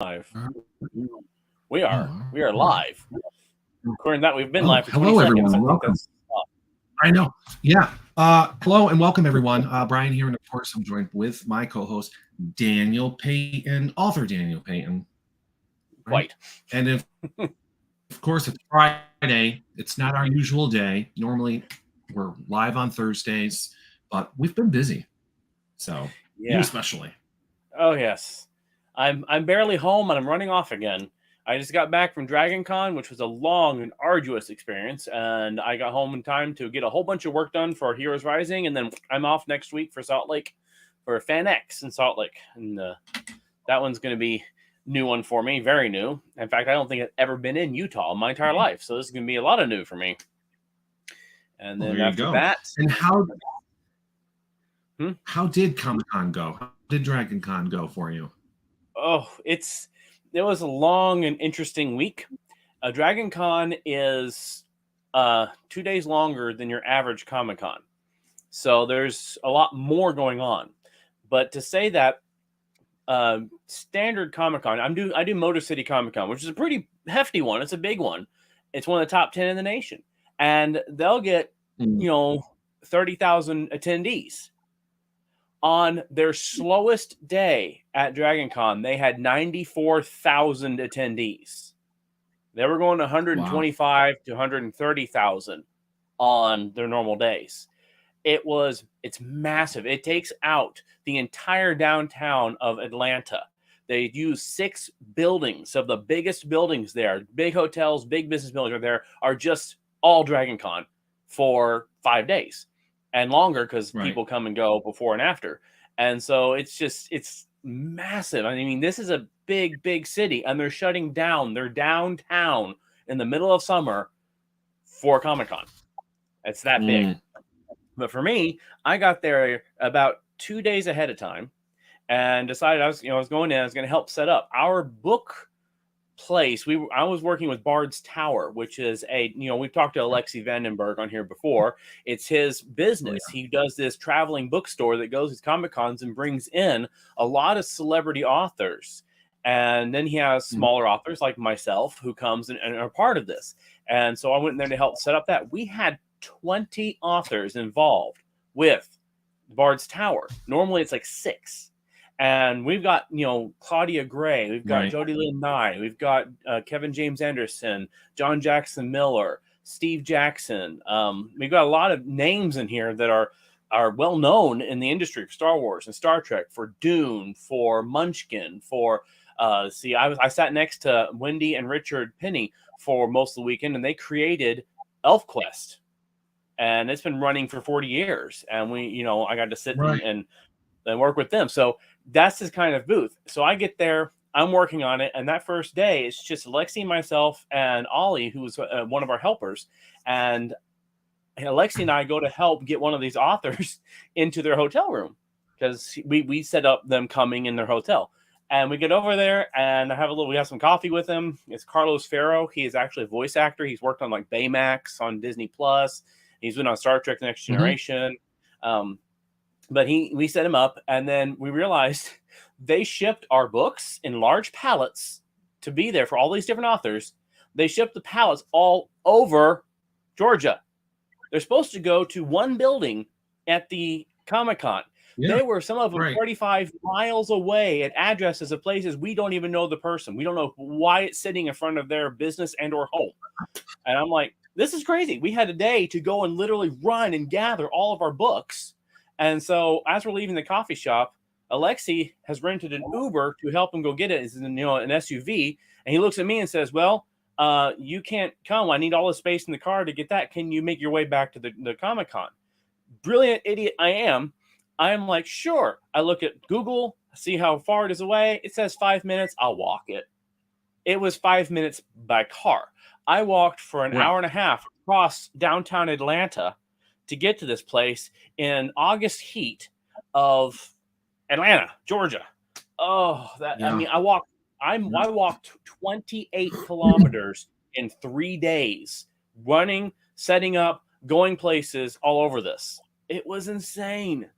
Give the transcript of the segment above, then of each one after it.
Live. We are live. According to that, we've been live for 20 hello, seconds. everyone. I think Welcome. that's I know. Yeah. Hello and welcome, everyone. Brian here, and of course, I'm joined with my co-host, Daniel Payton, author Daniel Payton. quite. And of course, it's Friday. It's not our usual day. Normally, we're live on Thursdays, but we've been busy. So, you especially. Oh yes, I'm barely home and I'm running off again. I just got back from Dragon Con, which was a long and arduous experience, and I got home in time to get a whole bunch of work done for Heroes Rising, and then I'm off next week for Salt Lake for Fan X in Salt Lake, and that one's going to be new one for me, very new. In fact, I don't think I've ever been in Utah in my entire life, so this is going to be a lot of new for me. And then after that, and how did Comic-Con go? How did Dragon Con go for you? Oh, it was a long and interesting week. Dragon Con is 2 days longer than your average Comic Con, so there's a lot more going on. But to say that standard Comic Con, I do Motor City Comic Con, which is a pretty hefty one. It's a big one. It's one of the top 10 in the nation, and they'll get 30,000 attendees. On their slowest day at Dragon Con, they had 94,000 attendees. They were going to 125 to 130,000 on their normal days. It's massive. It takes out the entire downtown of Atlanta. They use 6 buildings of the biggest buildings there. Big hotels, big business buildings are just all Dragon Con for 5 days. And longer because people come and go before and after. And so it's massive. I mean, this is a big, big city, and they're shutting down their downtown in the middle of summer for Comic-Con. It's that big. But for me, I got there about 2 days ahead of time and decided I was going in, I was going to help set up our book place. I was working with Bard's Tower, which is we've talked to Alexi Vandenberg on here before. It's his business. He does this traveling bookstore that goes to Comic Cons and brings in a lot of celebrity authors. And then he has smaller authors like myself who comes and are part of this. And so I went in there to help set up that. We had 20 authors involved with Bard's Tower. Normally it's like 6. And we've got, Claudia Gray, we've got Jody Lynn Nye, we've got Kevin James Anderson, John Jackson Miller, Steve Jackson. We've got a lot of names in here that are well known in the industry for Star Wars and Star Trek, for Dune, for Munchkin, for I sat next to Wendy and Richard Penny for most of the weekend, and they created ElfQuest, and it's been running for 40 years. And I got to sit and work with them. So that's this kind of booth. So I get there, I'm working on it, and that first day it's just Alexi, myself, and Ollie, who's one of our helpers. And Alexi and I go to help get one of these authors into their hotel room because we set up them coming in their hotel. And we get over there and we have some coffee with him. It's Carlos Ferro. He is actually a voice actor. He's worked on like Baymax on Disney Plus. He's been on Star Trek: The Next Generation. But we set him up, and then we realized they shipped our books in large pallets to be there for all these different authors. They shipped the pallets all over Georgia. They're supposed to go to one building at the Comic-Con. They were, some of them, 35 miles away at addresses of places we don't even know the person. We don't know why it's sitting in front of their business and or home. And I'm like, this is crazy. We had a day to go and literally run and gather all of our books. And so as we're leaving the coffee shop, Alexi has rented an Uber to help him go get it. It's an SUV. And he looks at me and says, well, you can't come. I need all the space in the car to get that. Can you make your way back to the Comic-Con? Brilliant idiot I am. I'm like, sure. I look at Google, see how far it is away. It says 5 minutes. I'll walk it. It was 5 minutes by car. I walked for an hour and a half across downtown Atlanta to get to this place in August heat of Atlanta, Georgia. I walked 28 kilometers in 3 days, running, setting up, going places all over this. It was insane.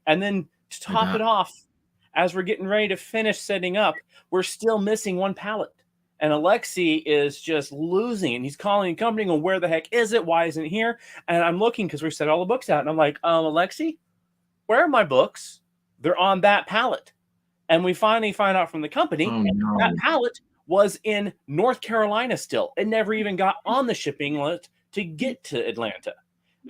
And then to top it off, As we're getting ready to finish setting up, we're still missing one pallet. And Alexi is just losing it. And he's calling the company going, where the heck is it? Why isn't it here? And I'm looking because we set all the books out. And I'm like, Alexi, where are my books? They're on that pallet. And we finally find out from the company that pallet was in North Carolina still. It never even got on the shipping list to get to Atlanta.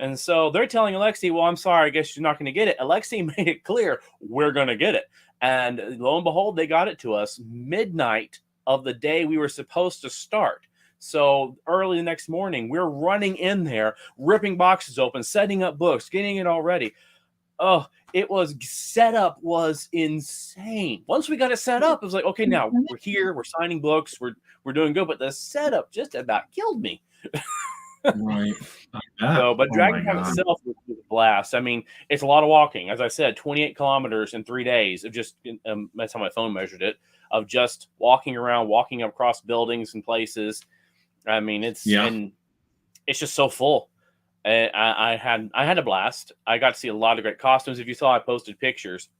And so they're telling Alexi, well, I'm sorry, I guess you're not going to get it. Alexi made it clear, we're going to get it. And lo and behold, they got it to us midnight of the day we were supposed to start. So early the next morning, we're running in there, ripping boxes open, setting up books, getting it all ready. Oh, setup was insane. Once we got it set up, it was like, okay, now we're here, we're signing books, we're doing good. But the setup just about killed me. Right. So, but DragonCon itself was a blast. I mean, it's a lot of walking. As I said, 28 kilometers in 3 days of just, that's how my phone measured it, of just walking around, walking across buildings and places. I mean, it's just so full. I had a blast. I got to see a lot of great costumes. If you saw, I posted pictures.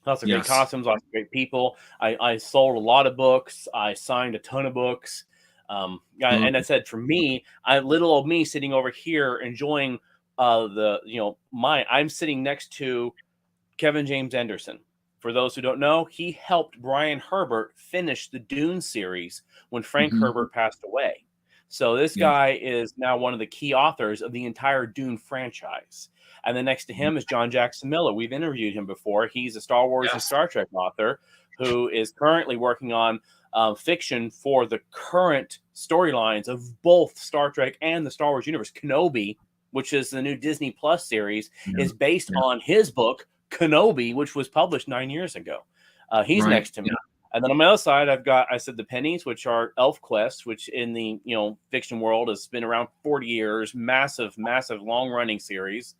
Lots of great costumes, lots of great people. I sold a lot of books. I signed a ton of books. And I said, for me, little old me sitting over here enjoying I'm sitting next to Kevin James Anderson. For those who don't know, he helped Brian Herbert finish the Dune series when Frank Herbert passed away. So this guy is now one of the key authors of the entire Dune franchise. And then next to him is John Jackson Miller. We've interviewed him before. He's a Star Wars and Star Trek author who is currently working on fiction for the current storylines of both Star Trek and the Star Wars universe. Kenobi, which is the new Disney Plus series, is based on his book, Kenobi, which was published 9 years ago. He's next to me. And then on my other side, I said the Pennies, which are ElfQuest, which in the fiction world has been around 40 years, massive, long-running series.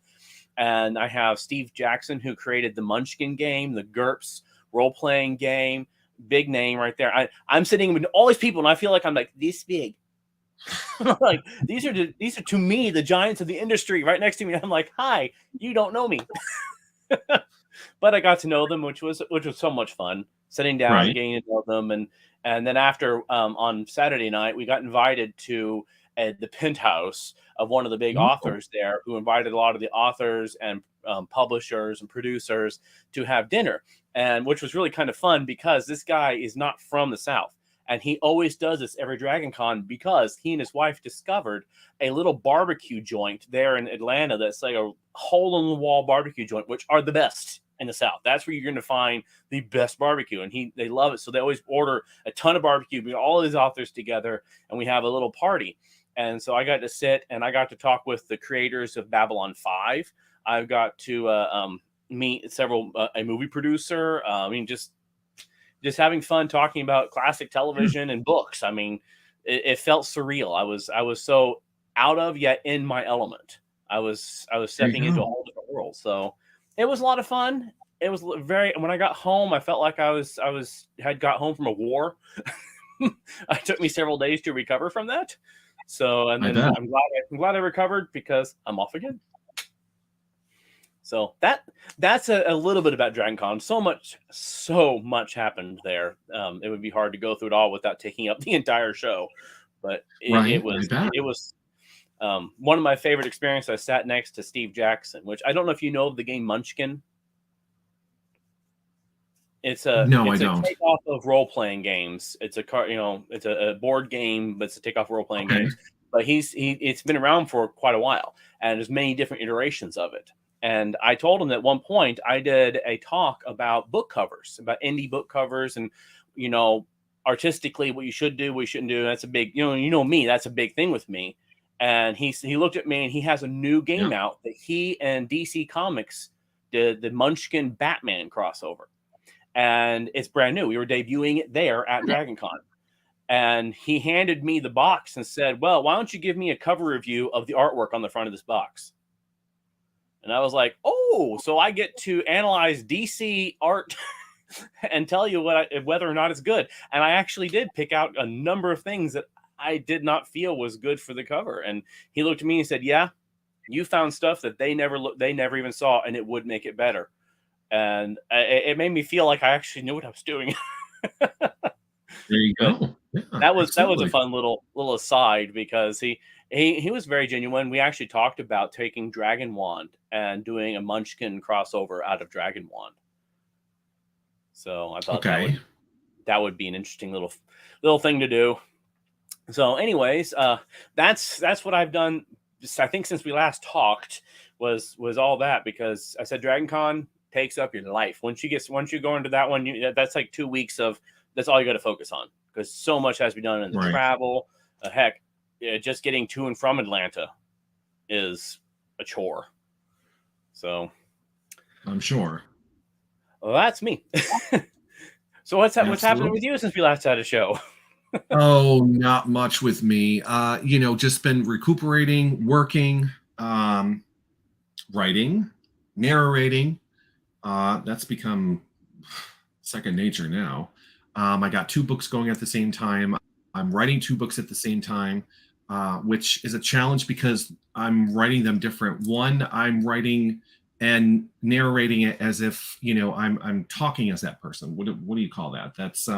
And I have Steve Jackson, who created the Munchkin game, the GURPS role-playing game, big name right there. I'm sitting with all these people, and I feel like I'm like this big. Like these are to me the giants of the industry right next to me. I'm like, hi, you don't know me. But I got to know them, which was so much fun. Sitting down, getting to know them, and then after on Saturday night, we got invited to the penthouse of one of the big authors there, who invited a lot of the authors and publishers and producers to have dinner, and which was really kind of fun because this guy is not from the South. And he always does this every DragonCon because he and his wife discovered a little barbecue joint there in Atlanta that's like a hole-in-the-wall barbecue joint, which are the best in the South. That's where you're going to find the best barbecue. And they love it. So they always order a ton of barbecue, bring all of these authors together, and we have a little party. And so I got to sit and I got to talk with the creators of Babylon 5. I've got to meet several, a movie producer. Just having fun talking about classic television and books. I mean, it felt surreal. I was so out of yet in my element. I was stepping into a whole different world. So it was a lot of fun. It was when I got home, I felt like I had got home from a war. It took me several days to recover from that. So, and then I'm glad I recovered because I'm off again. So that's a little bit about DragonCon. So much happened there. It would be hard to go through it all without taking up the entire show. But it was one of my favorite experiences. I sat next to Steve Jackson, which I don't know if you know the game Munchkin. It's a takeoff of role playing games. It's it's a board game, but it's a takeoff role playing games. But it's been around for quite a while, and there's many different iterations of it. And I told him that at one point I did a talk about book covers, about indie book covers, and artistically what you should do, what you shouldn't do. That's a big, me, that's a big thing with me. And he looked at me and he has a new game out that he and DC Comics did, the Munchkin Batman crossover. And it's brand new. We were debuting it there at DragonCon. And he handed me the box and said, well, why don't you give me a cover review of the artwork on the front of this box? And I was like, oh, so I get to analyze DC art and tell you whether or not it's good. And I actually did pick out a number of things that I did not feel was good for the cover. And he looked at me and said, yeah, you found stuff that they never even saw, and it would make it better. and it made me feel like I actually knew what I was doing. There you go. Yeah, that was absolutely. a fun little aside, because he was very genuine. We actually talked about taking Dragon Wand and doing a Munchkin crossover out of Dragon Wand. So I thought that would be an interesting little thing to do. So, anyways, that's what I've done. I think since we last talked was all that, because I said Dragon Con takes up your life. Once you go into that one, that's like 2 weeks of that's all you got to focus on, because so much has to be done in the travel. Heck, just getting to and from Atlanta is a chore. So, I'm sure. Well, that's me. So what's happening with you since we last had a show? Oh, not much with me. Just been recuperating, working, writing, narrating. That's become second nature now. I got 2 books going at the same time. I'm writing 2 books at the same time, which is a challenge because I'm writing them different. One, I'm writing and narrating it as if, I'm talking as that person. What do you call that? That's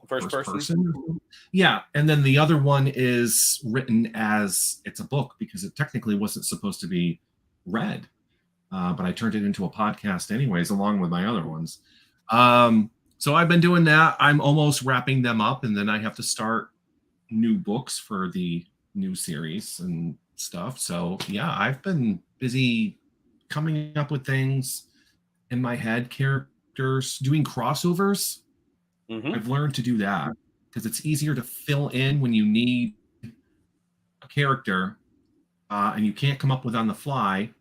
first person. Yeah. And then the other one is written as it's a book, because it technically wasn't supposed to be read. But I turned it into a podcast anyways, along with my other ones. So I've been doing that. I'm almost wrapping them up, and then I have to start new books for the new series and stuff. So yeah, I've been busy coming up with things in my head, characters, doing crossovers. Mm-hmm. I've learned to do that because it's easier to fill in when you need a character and you can't come up with on the fly.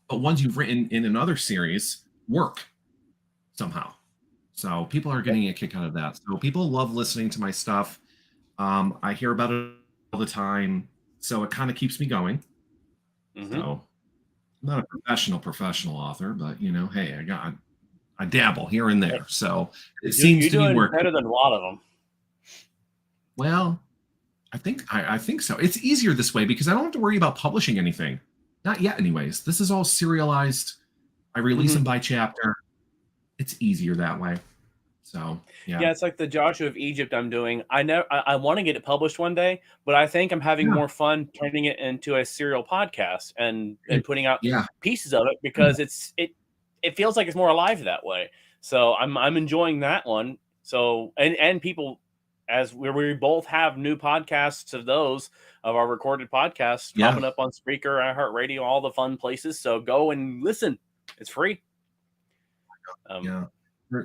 But ones you've written in another series work somehow. So people are getting a kick out of that. So people love listening to my stuff. I hear about it all the time. So it kind of keeps me going. Mm-hmm. So I'm not a professional author, but hey, I dabble here and there. So it seems to be working better than a lot of them. Well, I think so. It's easier this way because I don't have to worry about publishing anything. Not yet, anyways. This is all serialized. I release them by chapter. It's easier that way. So yeah, it's like the Joshua of Egypt I'm doing. I want to get it published one day, but I think I'm having more fun turning it into a serial podcast and putting out pieces of it, because it feels like it's more alive that way. So I'm enjoying that one. So and people, as we both have new podcasts of our recorded podcasts popping up on Spreaker, iHeartRadio, all the fun places. So go and listen. It's free.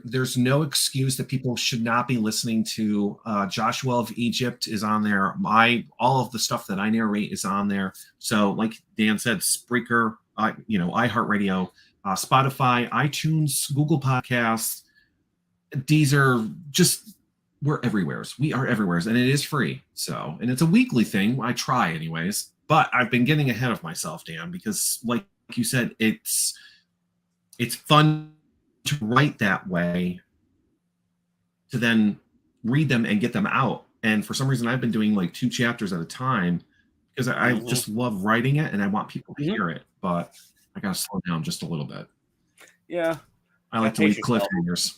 There's no excuse that people should not be listening to. Joshua of Egypt is on there. All of the stuff that I narrate is on there. So like Dan said, Spreaker, iHeartRadio, Spotify, iTunes, Google Podcasts, Deezer, we're everywhere. We are everywhere, and it is free. So, and it's a weekly thing. I try anyways, but I've been getting ahead of myself, Dan, because like you said, it's fun to write that way, to then read them and get them out. And for some reason, I've been doing like 2 chapters at a time because I just love writing it and I want people to hear it. But I got to slow down just a little bit. Yeah. I like to leave cliffhangers.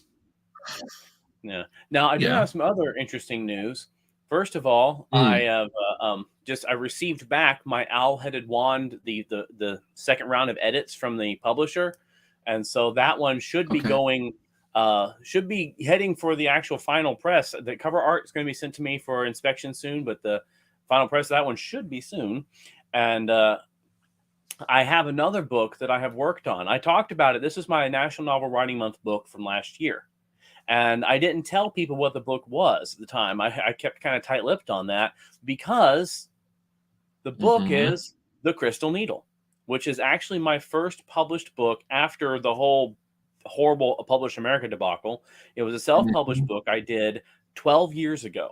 Yeah. Now, I do have some other interesting news. First of all, I have I received back my owl-headed wand, the second round of edits from the publisher. And so that one should be should be heading for the actual final press. The cover art is going to be sent to me for inspection soon, but the final press of that one should be soon. And I have another book that I have worked on. I talked about it. This is my National Novel Writing Month book from last year. And I didn't tell people what the book was at the time. I kept kind of tight-lipped on that because the book is The Crystal Needle, which is actually my first published book after the whole horrible Publish America debacle. It was a self-published book I did 12 years ago.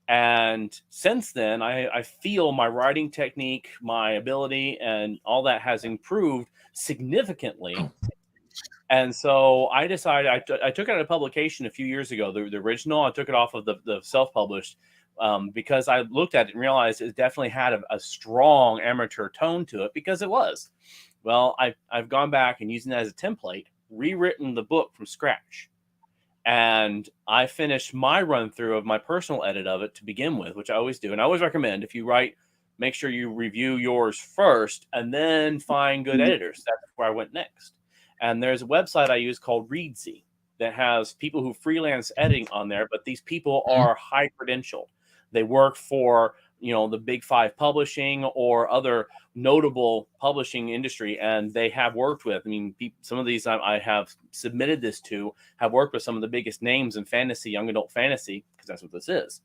And since then, I feel my writing technique, my ability, and all that has improved significantly. And so I decided, I took it out of publication a few years ago, the original. I took it off of the self-published because I looked at it and realized it definitely had a strong amateur tone to it, because it was. Well, I've gone back and using that as a template, rewritten the book from scratch. And I finished my run through of my personal edit of it to begin with, which I always do. And I always recommend, if you write, make sure you review yours first and then find good editors. That's where I went next. And there's a website I use called Readsy that has people who freelance editing on there, but these people are high credentialed. They work for, the big five publishing or other notable publishing industry, and they have worked with, some of these I have submitted this to have worked with some of the biggest names in fantasy, young adult fantasy, because that's what this is.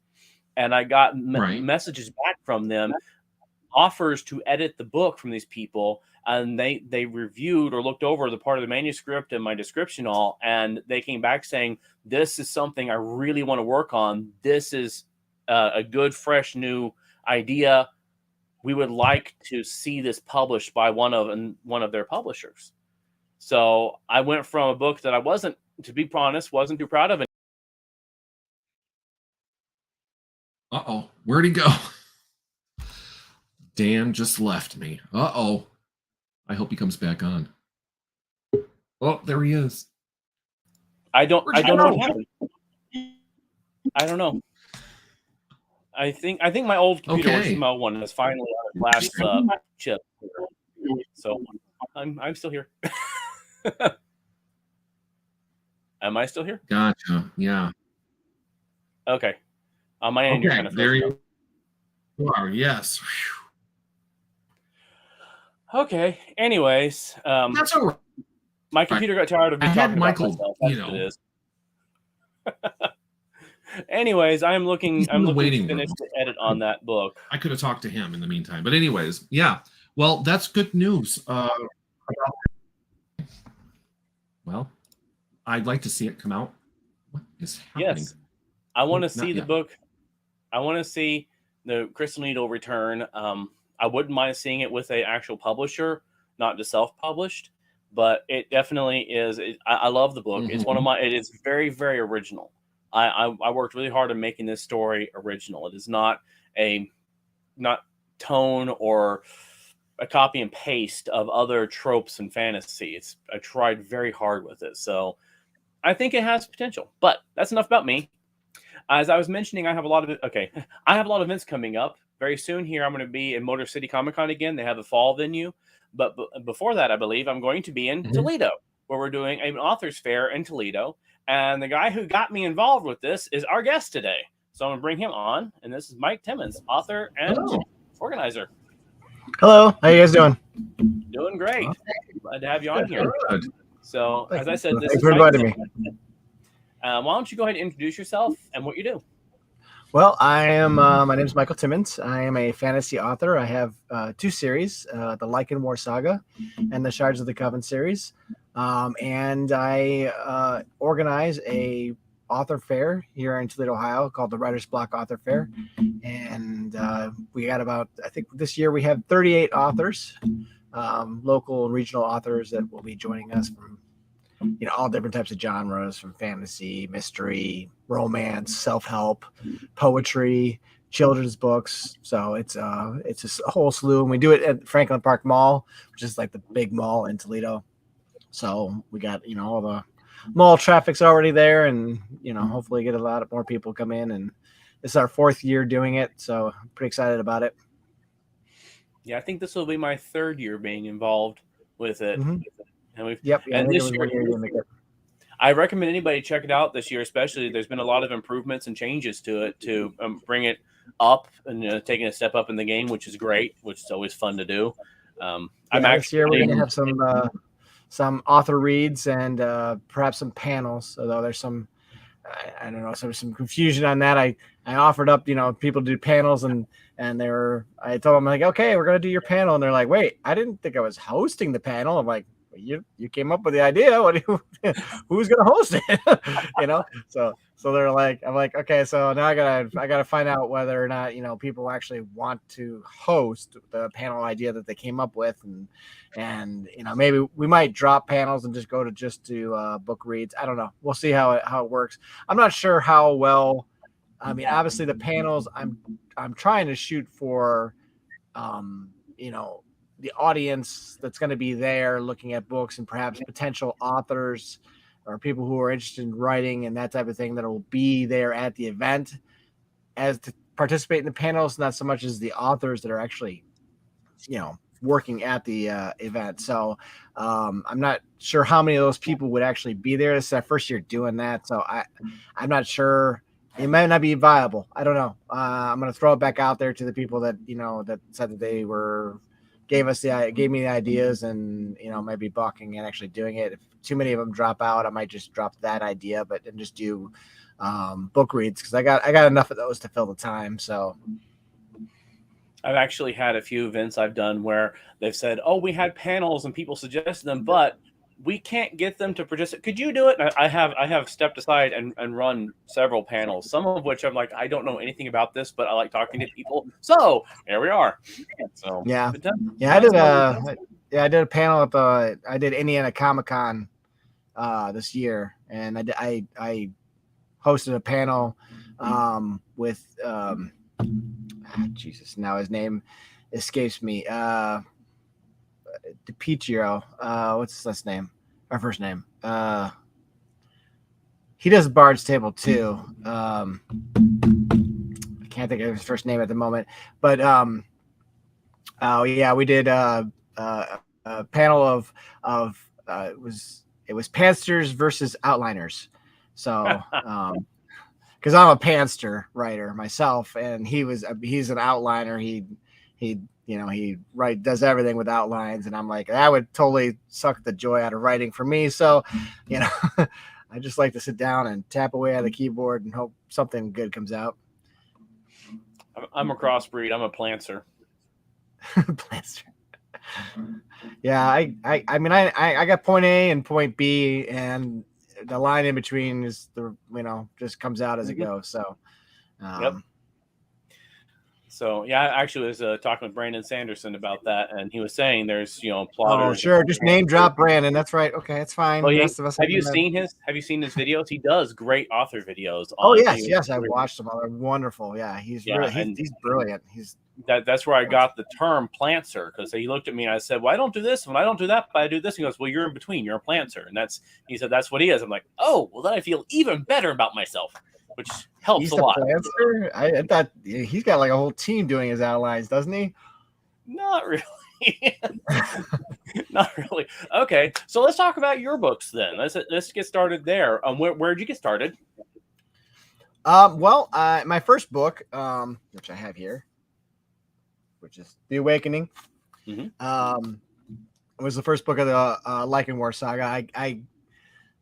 And I got messages back from them, offers to edit the book from these people, and they reviewed or looked over the part of the manuscript and my description all, and they came back saying, this is something I really want to work on. This is a good, fresh, new idea. We would like to see this published by one of their publishers. So I went from a book that I wasn't, to be honest, wasn't too proud of. Uh-oh, where'd he go? Dan just left me. Uh-oh. I hope he comes back on. Oh, there he is. I don't know what happened. I don't know. I think my old computer HTML one is finally on its last chip. So I'm still here. Am I still here? Gotcha. Yeah. Okay. On my end, you're kind of there you are. Yes. Okay. Anyways, that's all right. My computer got tired of me talking Michael, about myself. That's what it is. Anyways, I'm looking to finish the edit on that book. I could have talked to him in the meantime, but anyways, yeah. Well, that's good news. Well, I'd like to see it come out. What is happening? Yes, I want to see the book. I want to see the Crystal Needle return. I wouldn't mind seeing it with an actual publisher, not just self-published. But it definitely is. I love the book. Mm-hmm. It's one of my. It is very, very original. I worked really hard on making this story original. It is not tone or a copy and paste of other tropes in fantasy. I tried very hard with it. So I think it has potential. But that's enough about me. As I was mentioning, I have a lot of events coming up very soon. Here, I'm going to be in Motor City Comic Con again. They have a fall venue. But before that, I believe I'm going to be in Toledo, where we're doing an author's fair in Toledo. And the guy who got me involved with this is our guest today. So I'm going to bring him on. And this is Mike Timmins, author and organizer. Hello. How you guys doing? Doing great. Glad to have you on here. Good. So, as I said, this Thanks is for inviting me. Why don't you go ahead and introduce yourself and what you do? Well, I am. My name is Michael Timmins. I am a fantasy author. I have two series: the Lycan War Saga and the Shards of the Coven series. And I organize a author fair here in Toledo, Ohio, called the Writer's Block Author Fair. And we got I think this year we have 38 authors, local and regional authors that will be joining us from all different types of genres, from fantasy, mystery, romance, self-help, poetry, children's books. So it's a whole slew, and we do it at Franklin Park Mall, which is like the big mall in Toledo. So we got all the mall traffic's already there, and hopefully get a lot more people come in. And this is our 4th year doing it, so I'm pretty excited about it. Yeah, I think this will be my 3rd year being involved with it. Mm-hmm. And and this year, I recommend anybody check it out this year, especially. There's been a lot of improvements and changes to it to bring it up and taking a step up in the game, which is great, which is always fun to do. This year we're going to have some author reads and perhaps some panels, although there's some, I don't know, some confusion on that. I offered up, people do panels and I told them, like, okay, we're going to do your panel. And they're like, wait, I didn't think I was hosting the panel. I'm like, you came up with the idea. Who's going to host it? So they're like, I'm like, okay, so now I gotta find out whether or not, people actually want to host the panel idea that they came up with. And maybe we might drop panels and just go to book reads. I don't know. We'll see how it works. I'm not sure how well. I mean, obviously the panels I'm trying to shoot for, the the audience that's going to be there looking at books and perhaps potential authors or people who are interested in writing and that type of thing that will be there at the event as to participate in the panels, not so much as the authors that are actually, working at the event. So I'm not sure how many of those people would actually be there. This is our first year doing that. So I'm not sure. It might not be viable. I don't know. I'm going to throw it back out there to the people that, that said that they gave me the ideas and, might be balking and actually doing it. If too many of them drop out, I might just drop that idea, and just do book reads. Cause I got enough of those to fill the time. So I've actually had a few events I've done where they've said, "Oh, we had panels and people suggested them, but we can't get them to participate. Could you do it?" And I have stepped aside and run several panels, some of which I'm like, I don't know anything about this, but I like talking to people. So here we are. So yeah. I did a panel at I did Indiana Comic-Con this year, and I hosted a panel with Jesus, now his name escapes me. DiPietro. What's his last name? Our first name. He does Bard's Table too. I can't think of his first name at the moment, but we did a panel of it was pansters versus outliners. So because I'm a panster writer myself, and he's an outliner. He does everything with outlines, and I'm like, that would totally suck the joy out of writing for me. So, I just like to sit down and tap away at the keyboard and hope something good comes out. I'm a crossbreed. I'm a planter. Planter. Yeah, I mean, I got point A and point B, and the line in between is just comes out as it goes. So, yep. So yeah, I actually was talking with Brandon Sanderson about that, and he was saying there's plotters. Oh sure, just name drop Brandon. That's right. Okay, it's fine. Well, have you seen his videos? He does great author videos. Yes, I've watched them. They're wonderful. Yeah, he's brilliant. That's where I got the term planter, because he looked at me and I said, "Well, I don't do this, and I don't do that, but I do this." He goes, "Well, you're in between. You're a planter," and he said that's what he is. I'm like, "Oh, well, then I feel even better about myself," which helps a lot. Planter? I thought he's got like a whole team doing his outlines, doesn't he? Not really. Not really. Okay, so let's talk about your books then. Let's get started there. Where'd you get started? My first book, which I have here, which is The Awakening, was the first book of the Lycan War Saga. I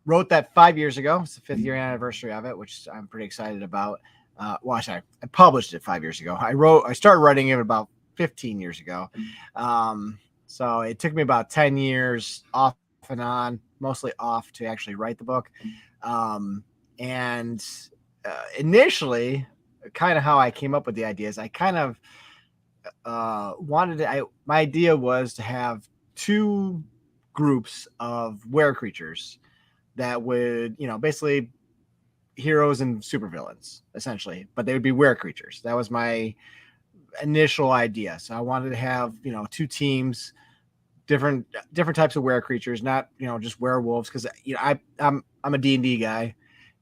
wrote that 5 years ago. It's the 5th year anniversary of it, which I'm pretty excited about. I published it 5 years ago. I started writing it about 15 years ago. So it took me about 10 years off and on, mostly off, to actually write the book. Initially, kind of how I came up with the ideas, I kind of my idea was to have two groups of were creatures that would, basically heroes and supervillains, essentially, but they would be were creatures. That was my initial idea. So I wanted to have, two teams, different types of were creatures, not, just werewolves, because I'm a D&D guy,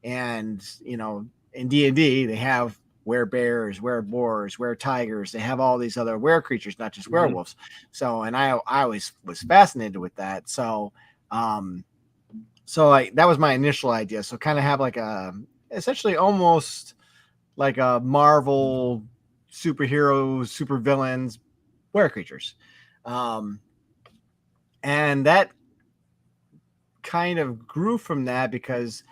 and in D&D they have were bears, were boars, were tigers. They have all these other were creatures, not just werewolves. So, and I always was fascinated with that. So that was my initial idea. So kind of have like essentially almost like a Marvel superheroes, supervillains, were creatures. And that kind of grew from that, because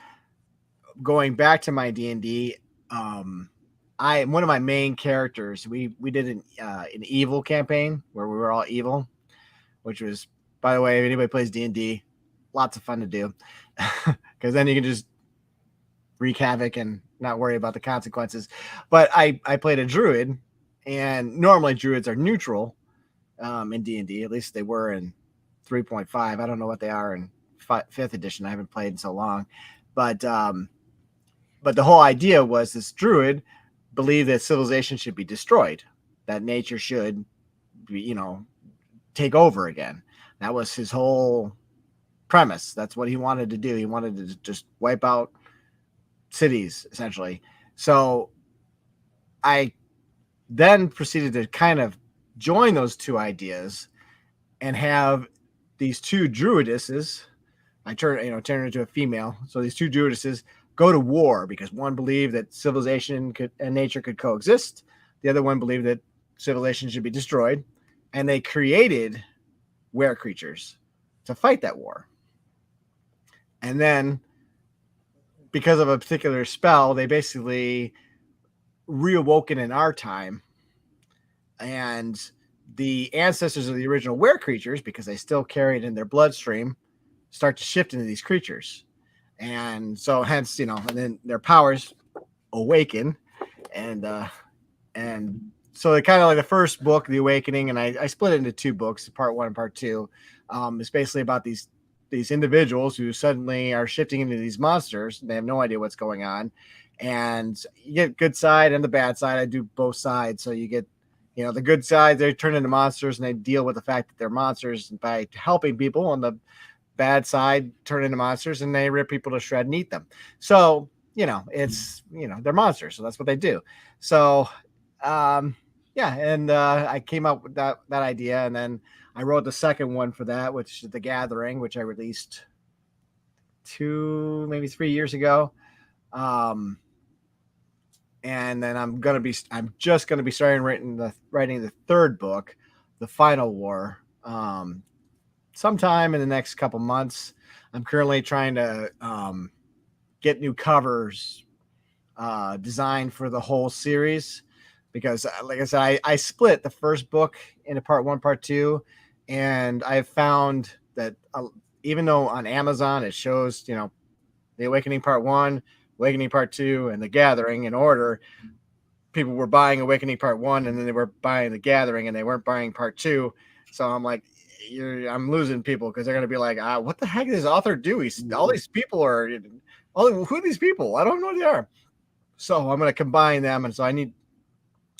going back to my D&D, one of my main characters, we did an evil campaign where we were all evil, which was, by the way, if anybody plays D&D, lots of fun to do, because then you can just wreak havoc and not worry about the consequences. But I played a druid, and normally druids are neutral in D&D. At least they were in 3.5. I don't know what they are in 5th edition. I haven't played in so long. But the whole idea was this druid believed that civilization should be destroyed, that nature should be, take over again. That was his whole premise. That's what he wanted to do. He wanted to just wipe out cities, essentially. So I then proceeded to kind of join those two ideas and have these two druidesses. I turn into a female. So these two druidesses go to war because one believed that civilization and nature could coexist. The other one believed that civilization should be destroyed. And they created were creatures to fight that war. And then because of a particular spell, they basically reawoken in our time. And the ancestors of the original were creatures, because they still carry it in their bloodstream, start to shift into these creatures. And so hence, and then their powers awaken. And so it kind of like the first book, The Awakening, and I split it into two books, part 1 and part 2. It's basically about these individuals who suddenly are shifting into these monsters. They have no idea what's going on. And you get good side and the bad side. I do both sides. So you get, the good side, they turn into monsters and they deal with the fact that they're monsters by helping people. On the bad side, turn into monsters and they rip people to shred and eat them. So, it's, they're monsters. So that's what they do. So, I came up with that idea, and then I wrote the second one for that, which is The Gathering, which I released 2, maybe 3 years ago. And then I'm just gonna be starting writing the third book, The Final War, sometime in the next couple months. I'm currently trying to get new covers designed for the whole series, because like I said, I split the first book into part 1, part 2, and I've found that even though on Amazon it shows, The Awakening part 1, Awakening part 2, and The Gathering in order, people were buying Awakening part 1 and then they were buying The Gathering and they weren't buying part 2. So I'm like, I'm losing people, because they're going to be like, what the heck does this author do? All these people are, who are these people? I don't know who they are. So I'm going to combine them. And so I need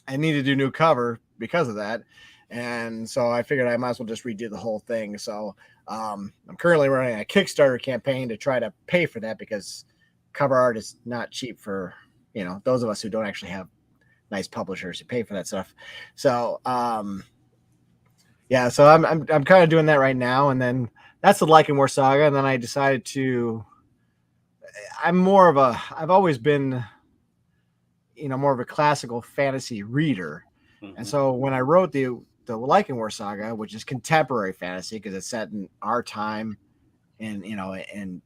to do new cover because of that. And so I figured I might as well just redo the whole thing. So I'm currently running a Kickstarter campaign to try to pay for that, because cover art is not cheap for, those of us who don't actually have nice publishers who pay for that stuff. So, so I'm kind of doing that right now. And then that's the Lycan War Saga. And then I decided I've always been, more of a classical fantasy reader. Mm-hmm. And so when I wrote the Lycan War Saga, which is contemporary fantasy because it's set in our time and, in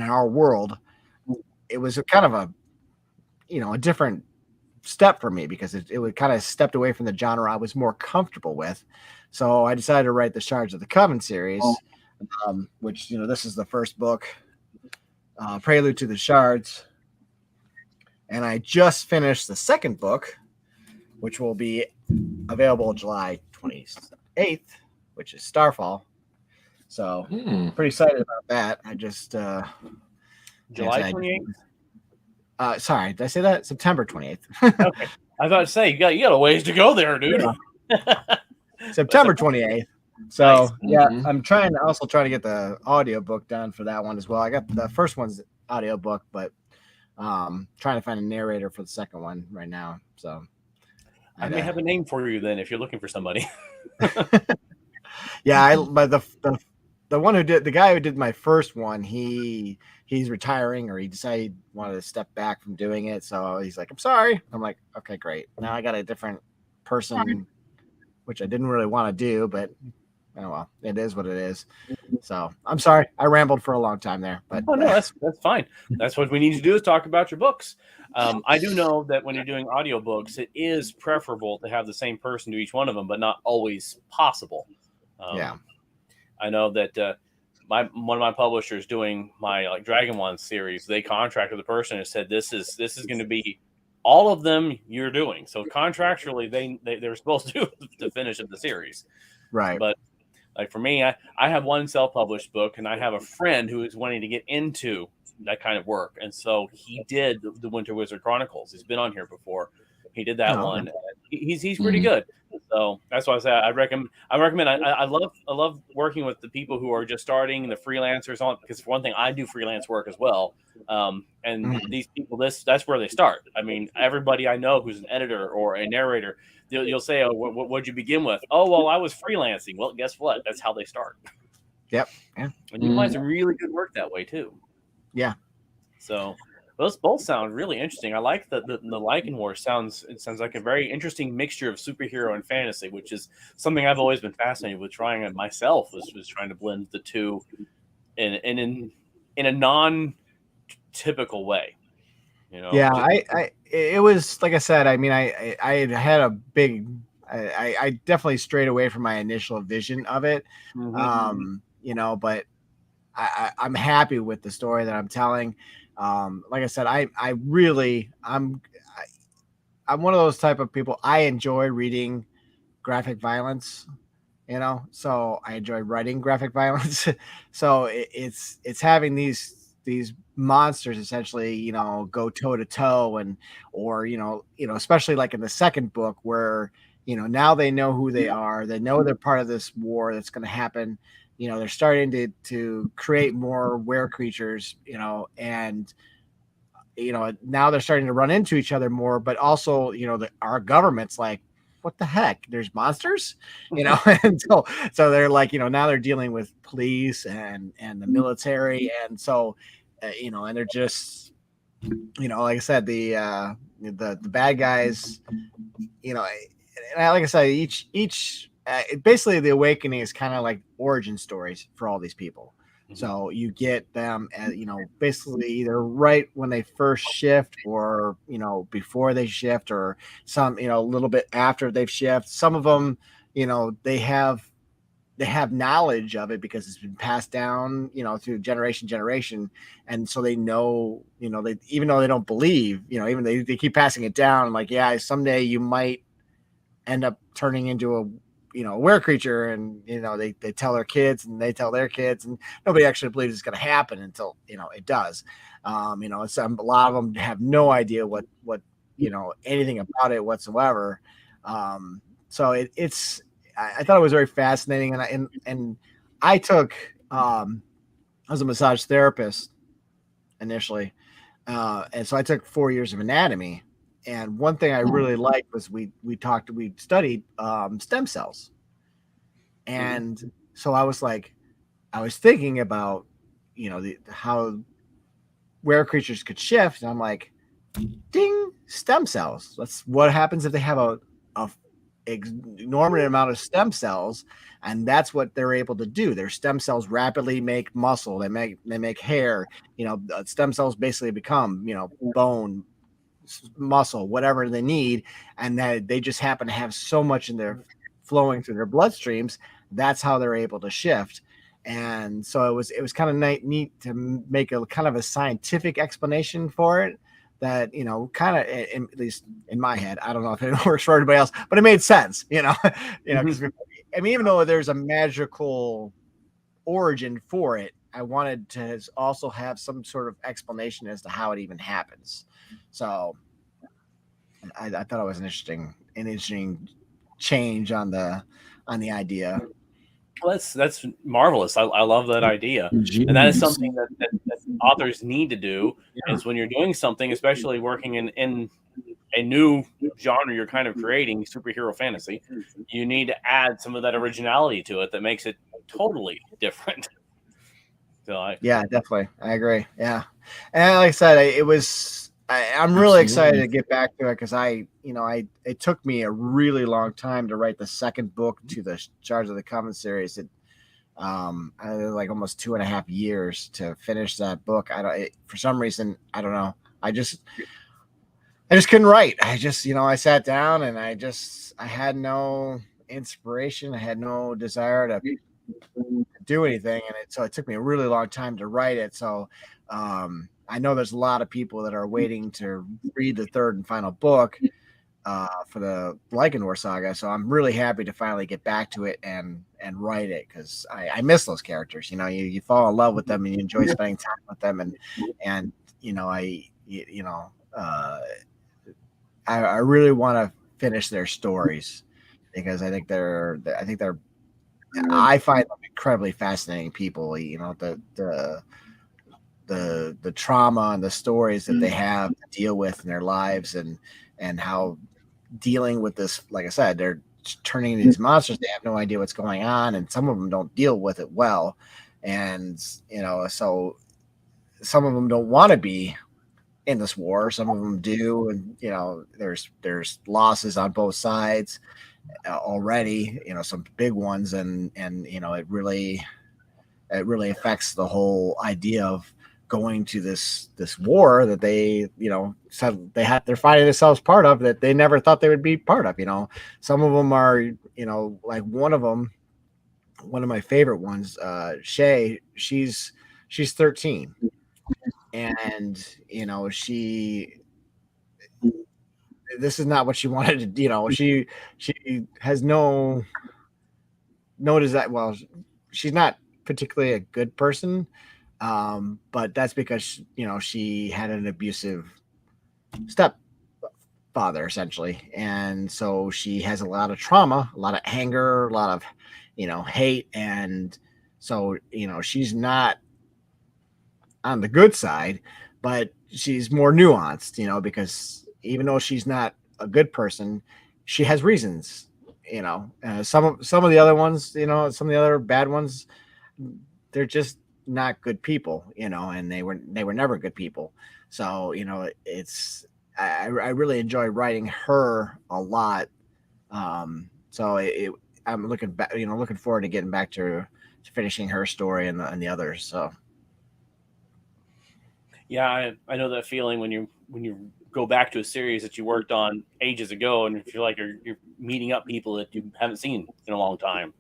our world, it was a kind of a different step for me, because it would kind of stepped away from the genre I was more comfortable with. So I decided to write the Shards of the Coven series, which, this is the first book, Prelude to the Shards. And I just finished the second book, which will be available July 28th, which is Starfall. So pretty excited about that. I just July 28th. Sorry, did I say that? September 28th. Okay, I thought to say you got a ways to go there, dude. Yeah. September 28th. So nice. I'm trying to get the audiobook done for that one as well. I got the first one's audiobook, but trying to find a narrator for the second one right now. So I may have a name for you then if you're looking for somebody. But the guy who did my first one, he's retiring, or he decided he wanted to step back from doing it. So he's like, I'm sorry. I'm like, okay, great. Now I got a different person, which I didn't really want to do, but oh well, it is what it is. So I'm sorry. I rambled for a long time there, but no, that's fine. That's what we need to do, is talk about your books. I do know that when you're doing audiobooks, it is preferable to have the same person do each one of them, but not always possible. I know that one of my publishers doing my Dragon One series, they contracted the person and said, this is going to be all of them you're doing. So contractually, they're supposed to do the finish of the series, right? But for me, I have one self-published book, and I have a friend who is wanting to get into that kind of work, and so he did the Winter Wizard Chronicles. He's been on here before. He did that one. He's pretty good. So that's why I say I recommend. I love working with the people who are just starting, the freelancers on, because for one thing, I do freelance work as well. And these people, that's where they start. I mean, everybody I know who's an editor or a narrator, you'll say, "Oh, what'd you begin with?" "Oh, well, I was freelancing." Well, guess what? That's how they start. Yep. Yeah. And you can find some really good work that way too. Yeah. So those both sound really interesting. I like the Lycan War sounds like a very interesting mixture of superhero and fantasy, which is something I've always been fascinated with trying it myself. Was trying to blend the two in a non typical way. You know? Yeah, it was like I said. I mean, I had a big. I definitely strayed away from my initial vision of it. You know, but I'm happy with the story that I'm telling. Like I said, I'm one of those type of people. I enjoy reading graphic violence, you know, so I enjoy writing graphic violence. So it's having these monsters essentially, you know, go toe to toe, and or you know, especially like in the second book where, you know, now they know who they are, they know they're part of this war that's going to happen. You know, they're starting to create more were creatures, you know, and you know, now they're starting to run into each other more, but also, you know, our government's like, what the heck? There's monsters, you know, and so they're like, you know, now they're dealing with police and the military, and so, you know, and they're just, you know, like I said, the bad guys, you know, and like I said, each basically the awakening is kind of like origin stories for all these people. So you get them, you know, basically either right when they first shift, or you know, before they shift, or some, you know, a little bit after they've shifted. Some of them, you know, they have knowledge of it because it's been passed down, you know, through generation, and so they know, you know, they, even though they don't believe, you know, even they keep passing it down, like, yeah, someday you might end up turning into a, you know, were creature, and you know, they tell their kids and they tell their kids, and nobody actually believes it's going to happen until, you know, it does. You know, a lot of them have no idea what you know, anything about it whatsoever. So it's I thought it was very fascinating, and I took I was a massage therapist initially, and so I took 4 years of anatomy. And one thing I really liked was we studied stem cells. And so I was like, I was thinking about, you know, how where creatures could shift. And I'm like, ding, stem cells. What happens if they have a enormous amount of stem cells, and that's what they're able to do. Their stem cells rapidly make muscle. They make hair. You know, stem cells basically become, you know, bone, muscle, whatever they need, and that they just happen to have so much in their flowing through their bloodstreams. That's how they're able to shift. And so it was kind of neat to make a kind of a scientific explanation for it that, you know, kind of, at least in my head, I don't know if it works for everybody else, but it made sense, you know. You know, because I mean, even though there's a magical origin for it, I wanted to also have some sort of explanation as to how it even happens. So I thought it was an interesting change on the idea. Well, that's marvelous. I love that idea, and that is something that authors need to do. Is when you're doing something, especially working in a new genre you're kind of creating, superhero fantasy, you need to add some of that originality to it that makes it totally different. So yeah, definitely, I agree. Yeah, and like I said, it was. I'm really excited to get back to it because it took me a really long time to write the second book to the Shards of the Coven series. Like almost 2.5 years to finish that book. For some reason, I don't know. I just couldn't write. I sat down and I had no inspiration. I had no desire to do anything. And so it took me a really long time to write it. So, I know there's a lot of people that are waiting to read the third and final book for the Lycan War Saga. So I'm really happy to finally get back to it and write it because I miss those characters. You know, you fall in love with them and you enjoy spending time with them. And you know, I really want to finish their stories. because I find them incredibly fascinating people. You know, the trauma and the stories that they have to deal with in their lives, and how dealing with this, like I said, they're turning into these monsters. They have no idea what's going on, and some of them don't deal with it well. And, you know, so some of them don't want to be in this war. Some of them do. And, you know, there's losses on both sides already, you know, some big ones. And, you know, it really affects the whole idea of going to this war that they, you know, said they're finding themselves part of, that they never thought they would be part of. You know, some of them are, you know, like one of my favorite ones, Shay, she's 13, and, you know, this is not what she wanted to do. You know, she has no desire. Well, she's not particularly a good person, but that's because, you know, she had an abusive stepfather essentially, and so she has a lot of trauma, a lot of anger, a lot of, you know, hate, and so, you know, she's not on the good side, but she's more nuanced, you know, because even though she's not a good person, she has reasons, you know. Some of the other ones, you know, some of the other bad ones, they're just not good people, you know, and they were never good people. So, you know, I really enjoy writing her a lot. So I'm looking back, you know, looking forward to getting back to finishing her story and the others. So. Yeah, I know that feeling when you go back to a series that you worked on ages ago, and you feel like you're meeting up people that you haven't seen in a long time.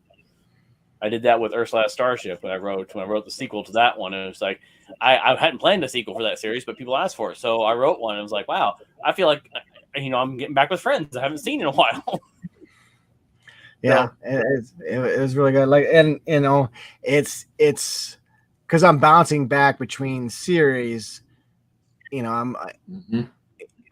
I did that with Ursula's Starship when I wrote the sequel to that one. And it was like I hadn't planned a sequel for that series, but people asked for it, so I wrote one. And it was like, wow, I feel like, you know, I'm getting back with friends I haven't seen in a while. Yeah, it was really good. Like, and, you know, it's because I'm bouncing back between series. You know, you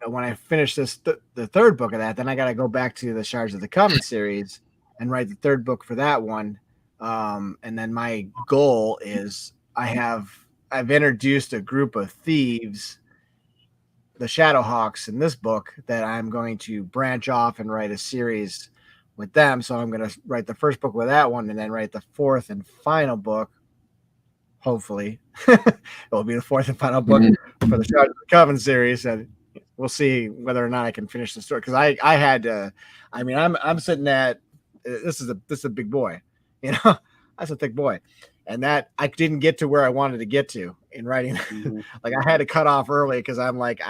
know, when I finish the third book of that, then I got to go back to the Shards of the Coven series and write the third book for that one. And then my goal is I've introduced a group of thieves, the Shadowhawks, in this book, that I'm going to branch off and write a series with them. So I'm going to write the first book with that one, and then write the fourth and final book. Hopefully it will be the fourth and final book for the Shards of the Coven series. And we'll see whether or not I can finish the story. Cause I had to, I mean, I'm sitting at, this is a big boy, you know, that's a thick boy. And that I didn't get to where I wanted to get to in writing. Like, I had to cut off early, cause I'm like,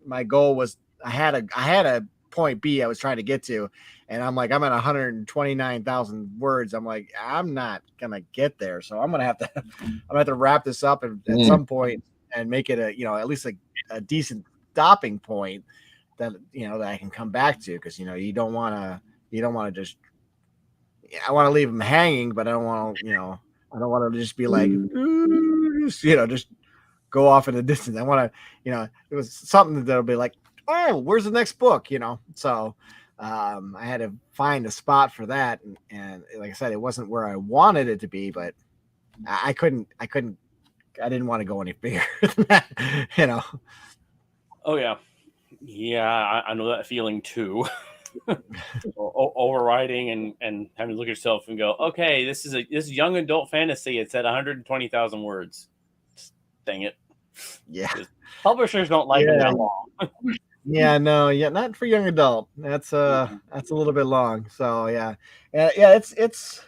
my goal was, I had a point B I was trying to get to, and I'm like, I'm at 129,000 words. I'm like, I'm not gonna get there, so I'm gonna have to wrap this up at some point and make it a, you know, at least a decent stopping point that, you know, that I can come back to, because, you know, you don't want to just, I want to leave them hanging, but I don't want to, you know, I don't want to just be like, you know, just go off in the distance. I want to, you know, it was something that'll be like, oh, where's the next book, you know? So I had to find a spot for that, and like I said, it wasn't where I wanted it to be, but I didn't want to go any bigger than that, you know. Oh yeah, I know that feeling too. Overriding and having to look at yourself and go, okay, this is young adult fantasy. It's at 120,000 words. Dang it. Yeah. Publishers don't like them that long. Yeah, no, yeah, not for young adult. That's a little bit long. So yeah, it's as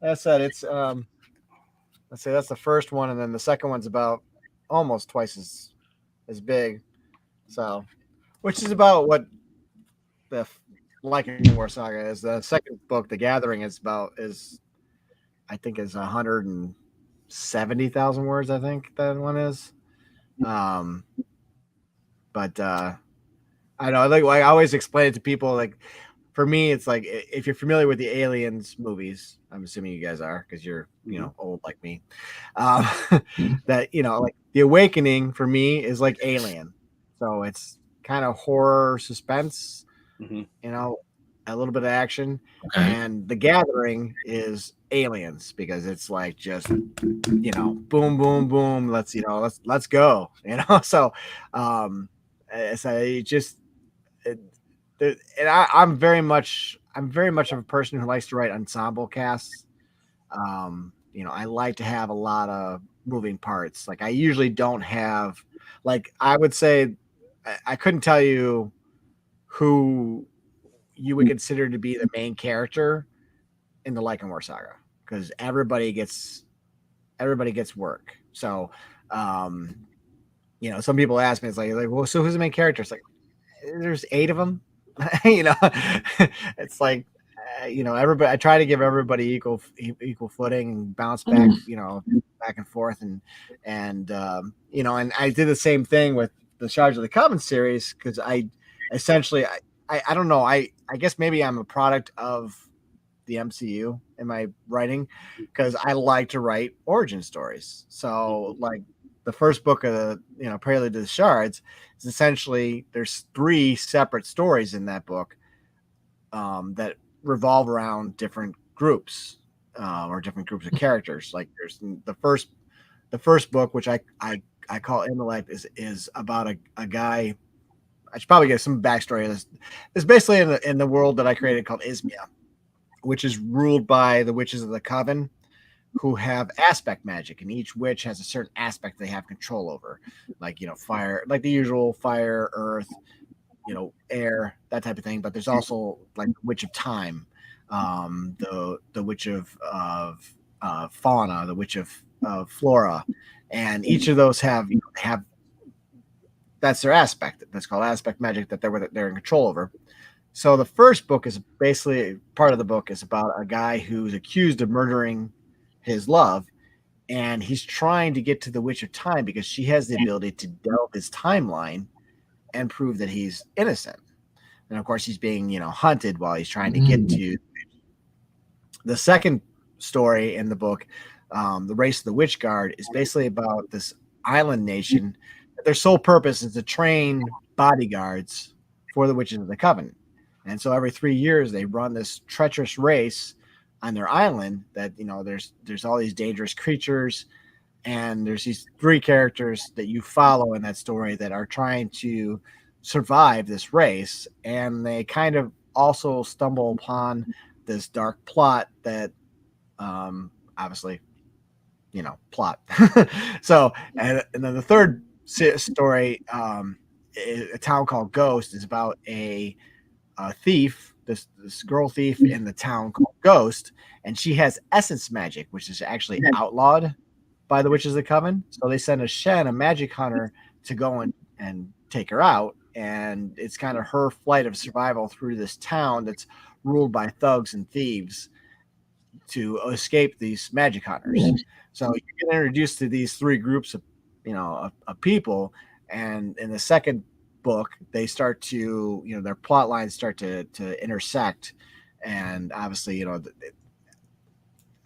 I said, it's let's say that's the first one, and then the second one's about almost twice as big. So, which is about what the Lycan War Saga is. The second book, The Gathering, is I think is 170,000 words. I think that one is. But I know, like I always explain it to people, like, for me, it's like, if you're familiar with the Aliens movies, I'm assuming you guys are, because you're, you know, old like me, that, you know, like The Awakening for me is like Alien. So it's kind of horror suspense, you know, a little bit of action, Okay. and The Gathering is aliens because it's like just boom, boom, boom. Let's go. So so it just it, and I'm very much of a person who likes to write ensemble casts. I like to have a lot of moving parts. Like I usually don't have, like I would say, I couldn't tell you who you would consider to be the main character in the Lycan War Saga because everybody gets work. So, some people ask me, it's like, well, so who's the main character? It's like, there's 8 of them. It's like, everybody. I try to give everybody equal footing and bounce back, back and forth, and and I did the same thing with the Shards of the Coven series because I essentially, I don't know, I guess maybe I'm a product of the MCU in my writing because I like to write origin stories. So like the first book of Prelude to the Shards is essentially there's 3 separate stories in that book that revolve around different groups or different groups of characters. Like there's the first book, which I call Imminent, is about a guy. I should probably get some backstory of this. It's basically in the world that I created called Izmia, which is ruled by the witches of the Coven, who have aspect magic, and each witch has a certain aspect they have control over, like fire, like the usual fire, earth, air, that type of thing. But there's also like the witch of time, the witch of fauna, the witch of flora, and each of those have that's their aspect. That's called aspect magic that they're in control over. So the first book is basically part of the book is about a guy who's accused of murdering his love, and he's trying to get to the Witch of Time because she has the ability to delve his timeline and prove that he's innocent. And of course, he's being hunted while he's trying to get to the second story in the book. The Race of the Witch Guard is basically about this island nation. Their sole purpose is to train bodyguards for the witches of the Coven. And so every 3 years they run this treacherous race on their island that, there's all these dangerous creatures, and there's these 3 characters that you follow in that story that are trying to survive this race. And they kind of also stumble upon this dark plot that obviously, plot. So, and then the third story, a town called Ghost, is about a thief, this girl thief in the town called Ghost, and she has essence magic, which is actually outlawed by the Witches of the Coven. So they send a Shen, a magic hunter, to go and take her out. And it's kind of her flight of survival through this town that's ruled by thugs and thieves to escape these magic hunters. So you get introduced to these 3 groups of, of people. And in the second book, they start to, their plot lines start to intersect. And obviously,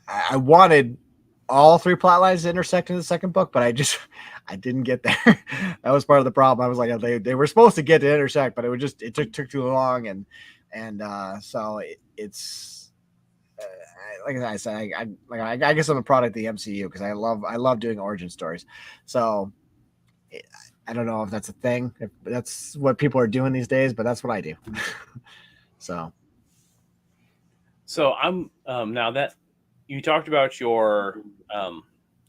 I wanted all 3 plot lines to intersect in the second book, but I didn't get there. That was part of the problem. I was like, they were supposed to get to intersect, but it took too long. And so it's, like I said, I guess I'm a product of the MCU because I love doing origin stories. So I don't know if that's a thing, if that's what people are doing these days, but that's what I do. So I'm now that you talked about your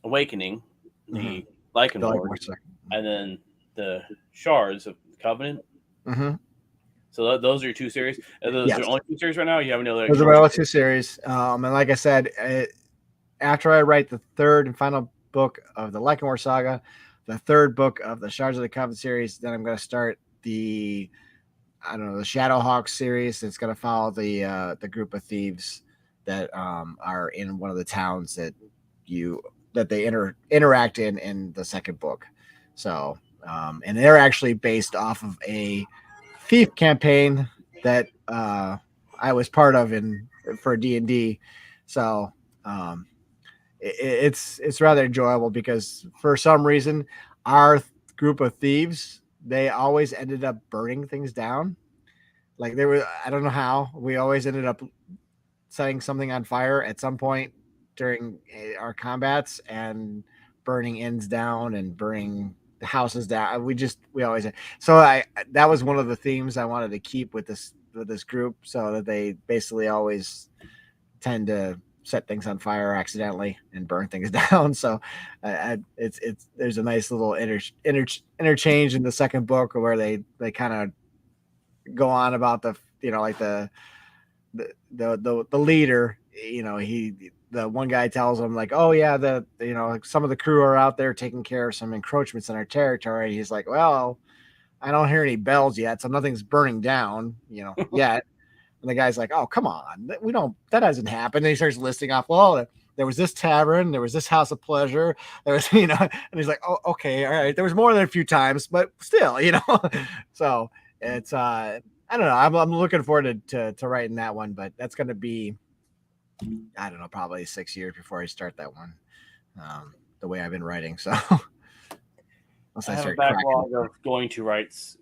awakening, the Lycan War, and then the Shards of the Covenant. Mm-hmm. So those are your 2 series. Are those your only 2 series right now? Or you have any other? Those are my only 2 series. And like I said, after I write the 3rd and final book of the Lycan War Saga, the 3rd book of the Shards of the Coven series, then I'm going to start the Shadowhawk series. That's going to follow the group of thieves that are in one of the towns that they interact in the second book. So, and they're actually based off of a thief campaign that I was part of for D&D. So it's rather enjoyable because for some reason our group of thieves, they always ended up burning things down. like there was, I don't know how we always ended up setting something on fire at some point during our combats and burning inns down and burning the houses down. We always, so that was one of the themes I wanted to keep with this group, so that they basically always tend to set things on fire accidentally and burn things down. So it's there's a nice little interchange in the second book where they kind of go on about the, like the leader, the one guy tells him like, oh yeah, some of the crew are out there taking care of some encroachments in our territory. He's like, well, I don't hear any bells yet, so nothing's burning down, yet. And the guy's like, oh, come on, that hasn't happened. And he starts listing off, well, there was this tavern, there was this house of pleasure, there was, and he's like, oh, okay, all right, there was more than a few times, but still, so it's I don't know. I'm looking forward to writing that one, but that's going to be, I don't know, probably 6 years before I start that one. The way I've been writing, so I have a backlog of going to writes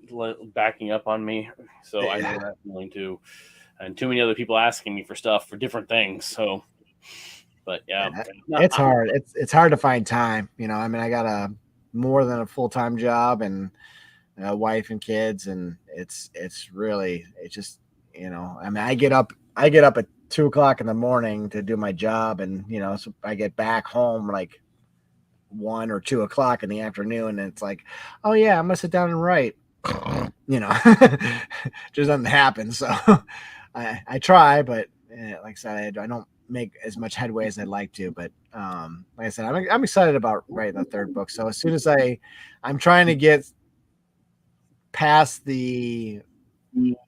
backing up on me, so I know that feeling too, and too many other people asking me for stuff for different things. So, but it's hard. It's hard to find time. I mean, I got more than a full-time job and a wife and kids, and it's just, I mean, I get up at 2:00 in the morning to do my job, and so I get back home like 1 or 2 o'clock in the afternoon, and it's like, oh yeah, I'm gonna sit down and write. Just doesn't happen. So I try, but like I said, I don't make as much headway as I'd like to. But like I said, I'm excited about writing the third book. So as soon as I'm trying to get past the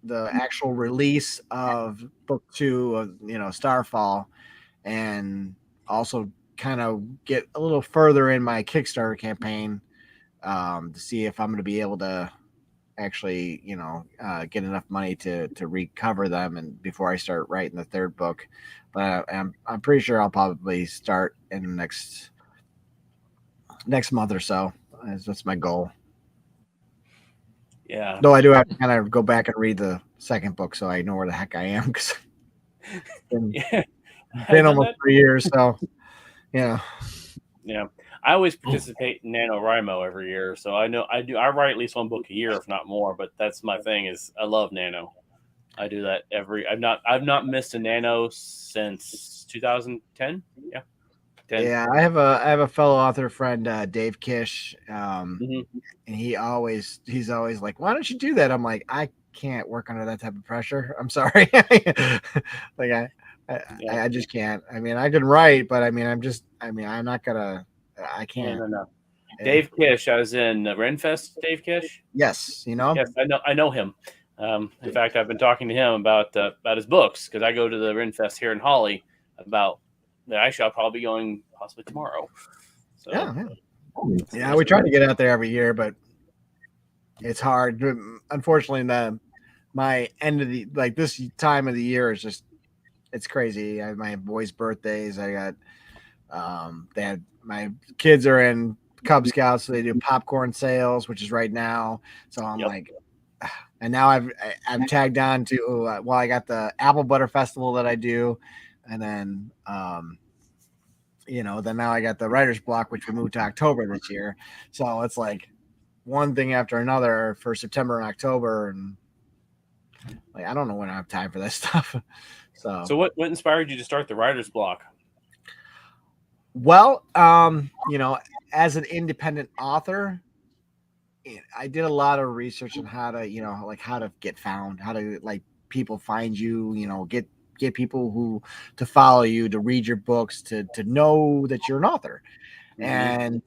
actual release of book 2 of Starfall, and also kind of get a little further in my Kickstarter campaign to see if I'm going to be able to actually get enough money to recover them, and before I start writing the third book. But I'm pretty sure I'll probably start in the next month or so. That's my goal. Yeah. Though I do have to kind of go back and read the second book so I know where the heck I am, because it's been almost 3 years. So, yeah. I always participate in NaNoWriMo every year, so I know I write at least one book a year, if not more. But that's my thing, is I love Nano. I do that I've not missed a Nano since 2010. Yeah. 10. Yeah, I have a fellow author friend, Dave Kish, and he's always like, why don't you do that? I'm like, I can't work under that type of pressure. I'm sorry. Like I just can't. I mean, I can write, but I'm not gonna. I can't. No. Dave Kish, I was in Renfest. Dave Kish. Yes, Yes, I know him. In fact, I've been talking to him about his books, because I go to the Renfest here in Holly. Actually, I'll probably be going possibly tomorrow. So. Yeah. We try to get out there every year, but it's hard. Unfortunately, my end of this time of the year is just, it's crazy. I have my boys' birthdays. I got my kids are in Cub Scouts, so they do popcorn sales, which is right now. So I'm like, and now I've tagged on to I got the Apple Butter Festival that I do, and then then now I got the writer's block, which we moved to October this year. So it's like one thing after another for September and October, and like I don't know when I have time for that stuff. So what inspired you to start the writer's block? Well, as an independent author, I did a lot of research on how to, how to get found, how to people find you, get people to follow you, to read your books, to know that you're an author. Mm-hmm. And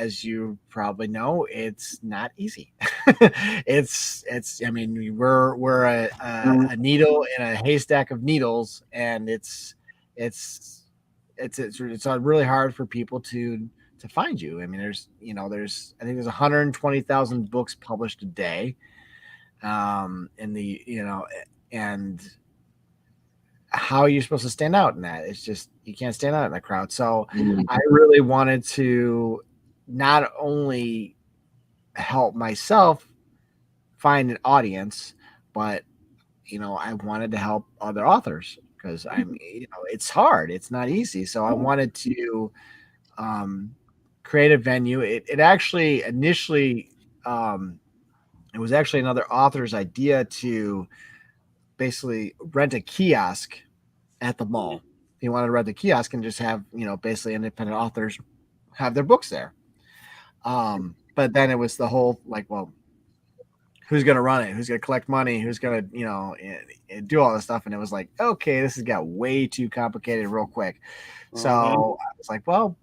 as you probably know, it's not easy. I mean, we're a needle in a haystack of needles, and it's really hard for people to find you. I mean, I think there's 120,000 books published a day, and how are you supposed to stand out in that? It's just, you can't stand out in the crowd. So I really wanted to not only help myself find an audience, but I wanted to help other authors because it's hard. It's not easy. So I wanted to create a venue. It actually initially, it was actually another author's idea to basically rent a kiosk at the mall. He wanted to rent the kiosk and just have, basically independent authors have their books there. But then it was the whole like, well, who's going to run it? Who's going to collect money? Who's going to, do all this stuff? And it was like, okay, this has got way too complicated real quick. So I was like, well,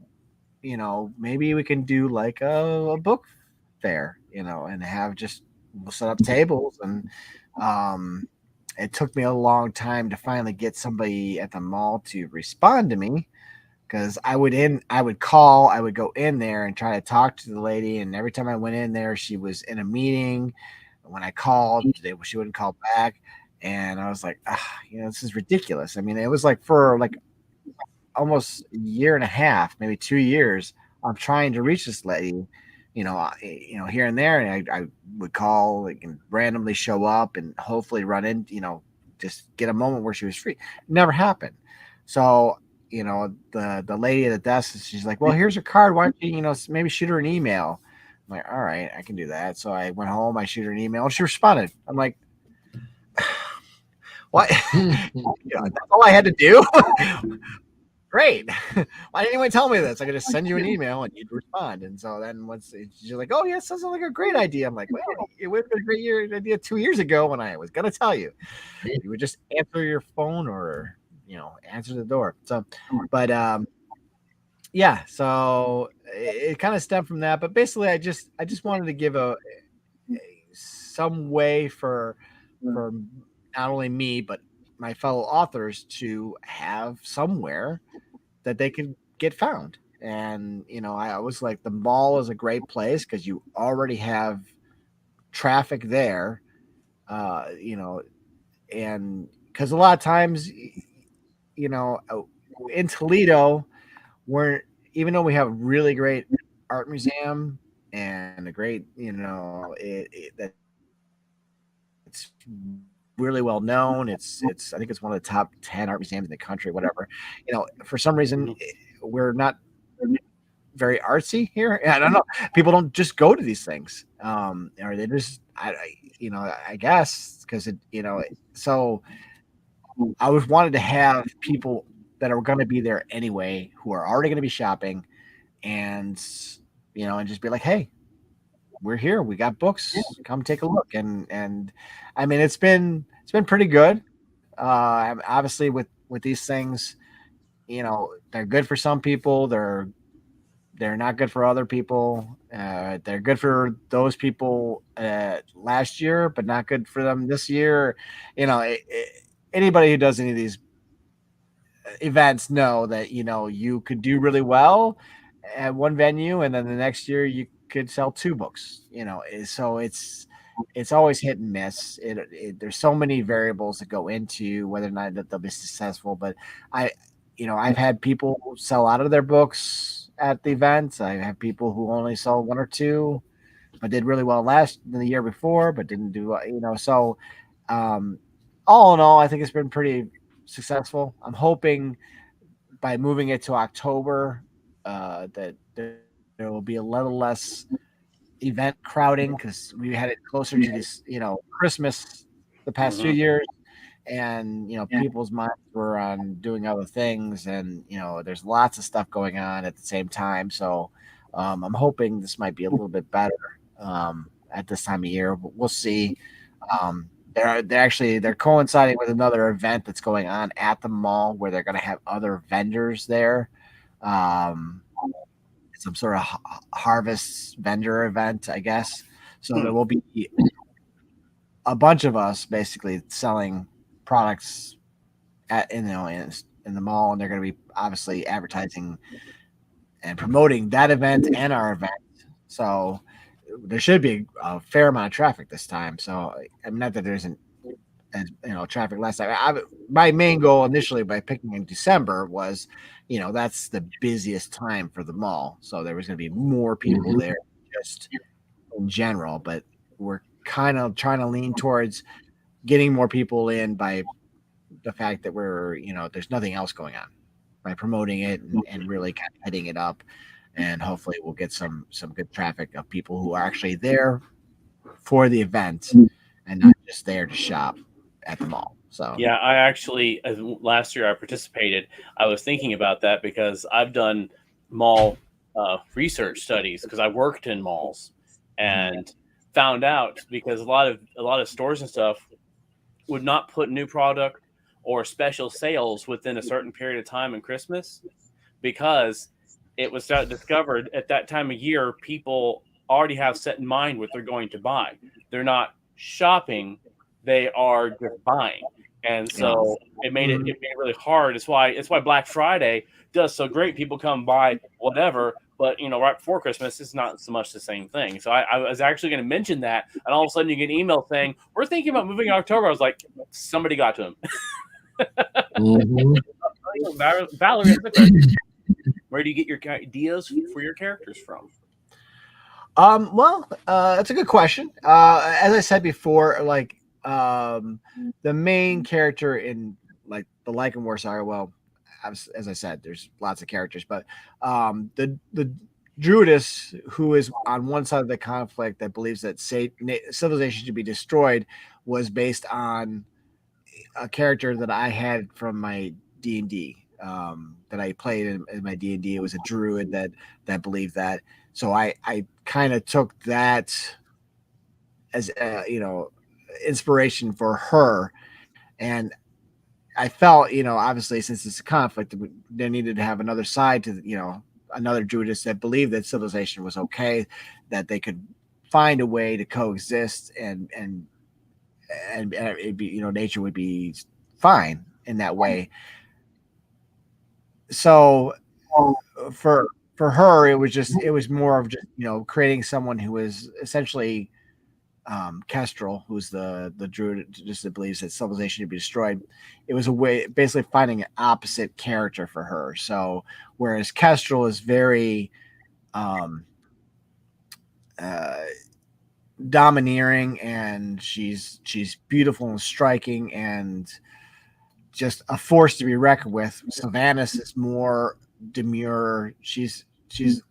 maybe we can do like a book fair, and have just we'll set up tables. And it took me a long time to finally get somebody at the mall to respond to me, because I would go in there and try to talk to the lady, and every time I went in there, she was in a meeting. When I called, she wouldn't call back, and I was like, this is ridiculous. I mean, it was like for like almost a year and a half, maybe 2 years, I'm trying to reach this lady, here and there, and I would call and randomly show up and hopefully run in, just get a moment where she was free. It never happened. So, the lady at the desk, she's like, well, here's her card. Why don't you, maybe shoot her an email? I'm like, all right, I can do that. So I went home, I shoot her an email, and she responded. I'm like, what? That's all I had to do? Great. Why didn't anyone tell me this? I could just send you an email and you'd respond. And so then once she's like, oh, yeah, sounds like a great idea. I'm like, well, it would have been a great idea 2 years ago when I was going to tell you. You would just answer your phone or, answer the door. So, but yeah, so it kind of stemmed from that. But basically, I just wanted to give some way for not only me, but my fellow authors to have somewhere that they could get found. And, I was like, the mall is a great place because you already have traffic there, and because a lot of times, in Toledo, even though we have a really great art museum and a great, it's really well known. It's I think it's one of the top 10 art museums in the country, whatever. For some reason we're not very artsy here. I don't know. People don't just go to these things. Or they just I guess because so I always wanted to have people that are going to be there anyway, who are already going to be shopping, and and just be like, hey, we're here. We got books. Come take a look. And I mean, it's been pretty good. Obviously with these things, they're good for some people. They're not good for other people. They're good for those people last year, but not good for them this year. Anybody who does any of these events know that, you could do really well at one venue, and then the next year you could sell 2 books, so it's always hit and miss. There's so many variables that go into whether or not that they'll be successful. But I've had people sell out of their books at the events. I have people who only sold 1 or 2, but did really well the year before, but didn't do, so all in all, I think it's been pretty successful. I'm hoping by moving it to October, that there will be a little less event crowding, because we had it closer to this, Christmas the past few years, and people's minds were on doing other things, and there's lots of stuff going on at the same time. So I'm hoping this might be a little bit better at this time of year. But we'll see. They're coinciding with another event that's going on at the mall where they're going to have other vendors there. Some sort of harvest vendor event, I guess. So there will be a bunch of us basically selling products in the mall, and they're going to be obviously advertising and promoting that event and our event. So there should be a fair amount of traffic this time. So I'm not that there isn't traffic last time. My main goal initially by picking in December was, that's the busiest time for the mall. So there was going to be more people there just in general, but we're kind of trying to lean towards getting more people in by the fact that there's nothing else going on, by promoting it and really kind of hitting it up, and hopefully we'll get some good traffic of people who are actually there for the event and not just there to shop at the mall. So Yeah, I actually last year I participated. I was thinking about that because I've done mall research studies because I worked in malls and found out because a lot of stores and stuff would not put new product or special sales within a certain period of time in Christmas because it was discovered at that time of year people already have set in mind what they're going to buy. They're not shopping, they are just buying. And so it made it really hard. It's why Black Friday does so great. People come buy whatever, but right before Christmas, it's not so much the same thing. So I was actually going to mention that, and all of a sudden you get an email saying we're thinking about moving in October. I was like, somebody got to him. Valerie, where do you get your ideas for your characters from? Well, that's a good question. As I said before, like the main character in like the Lycan War Saga. Well, as I said, there's lots of characters, but the Druidess, who is on one side of the conflict that believes that civilization should be destroyed, was based on a character that I had from my D&D that I played in my D&D. It was a druid that believed that. So I kind of took that as inspiration for her, and I felt obviously since it's a conflict, they needed to have another side to another druidess that believed that civilization was okay, that they could find a way to coexist and it'd be nature would be fine in that way. So for her, it was more of just creating someone who was essentially Kestrel, who's the druid just that believes that civilization should be destroyed. It was a way basically finding an opposite character for her. So whereas Kestrel is very domineering, and she's beautiful and striking and just a force to be reckoned with. Sylvanas is more demure. She's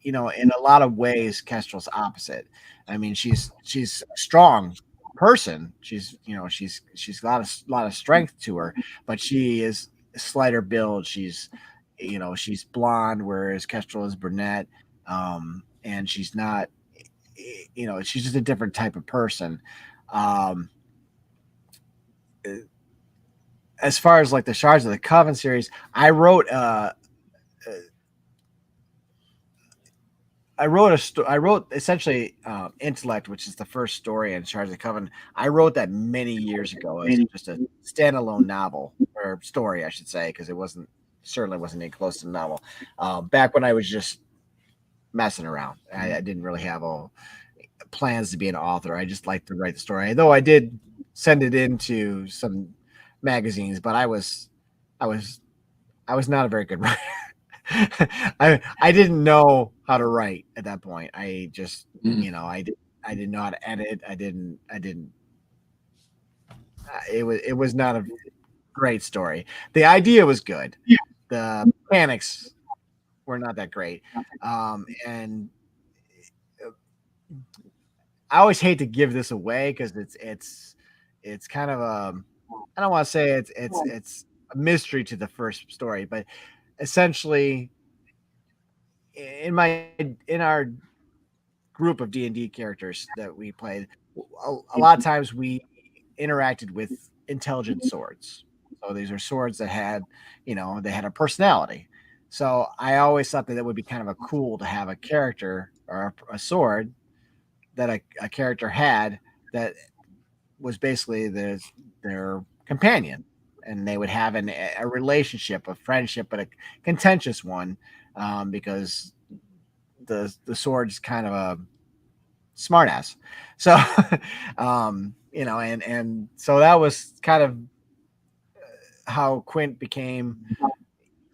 in a lot of ways Kestrel's opposite. I mean, she's a strong person. She's a lot of strength to her, but she is slighter build. She's blonde, whereas Kestrel is brunette, and she's not. She's just a different type of person. As far as like the Shards of the Coven series, I wrote essentially Intellect, which is the first story in Shards of the Coven. I wrote that many years ago as just a standalone novel, or story, I should say, because it certainly wasn't any close to the novel. Back when I was just messing around, I didn't really have plans to be an author. I just liked to write the story, though I did send it into some magazines, but I was not a very good writer. I didn't know how to write at that point. I just I didn't know how to edit. It was not a great story. The idea was good. Yeah. The mechanics were not that great. And I always hate to give this away because it's kind of I don't want to say it's a mystery to the first story, but essentially in our group of D&D characters that we played, a lot of times we interacted with intelligent swords. So these are swords that had, they had a personality. So I always thought that it would be kind of a cool to have a character or a sword that a character had that was basically their companion, and they would have a relationship, a friendship, but a contentious one, because the sword's kind of a smartass. So, and so that was kind of how Quint became.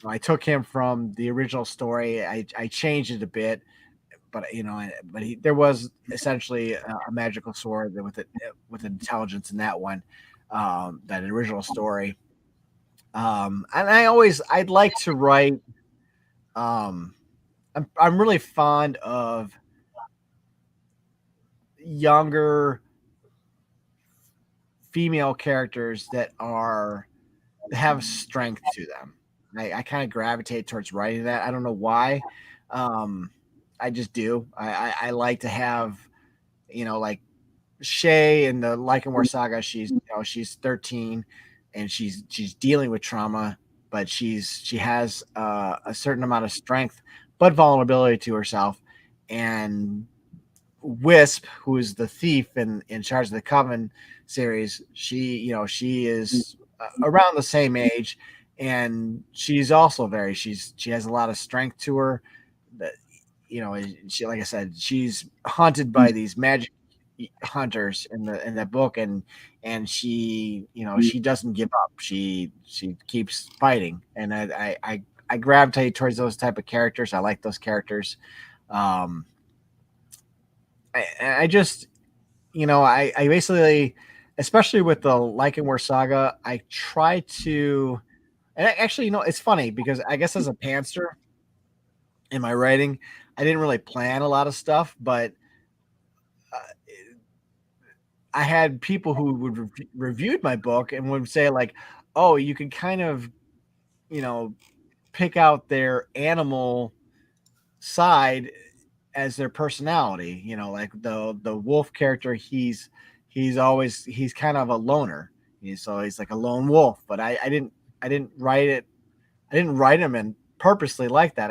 I took him from the original story. I changed it a bit, but there was essentially a magical sword with intelligence in that one. that original story. And I'd like to write. I'm really fond of younger female characters that have strength to them. I kind of gravitate towards writing that. I don't know why. I just do. I like to have, like Shay in the Lycan War Saga. She's 13 and she's dealing with trauma, but she has a certain amount of strength, but vulnerability to herself. And Wisp, who is the thief in Shards of the Coven series, she is around the same age, and she's also she has a lot of strength to her. That she, like I said, she's hunted by these magic hunters in the book, and she she doesn't give up. She keeps fighting, and I gravitate towards those type of characters. I like those characters. I just, I basically, especially with the Lycan War Saga, I try to, and actually, it's funny because I guess as a pantser in my writing, I didn't really plan a lot of stuff, but I had people who would reviewed my book and would say like, oh, you can kind of, pick out their animal side as their personality, like the wolf character, he's kind of a loner. He's like a lone wolf, but I didn't write it. I didn't write him in purposely like that.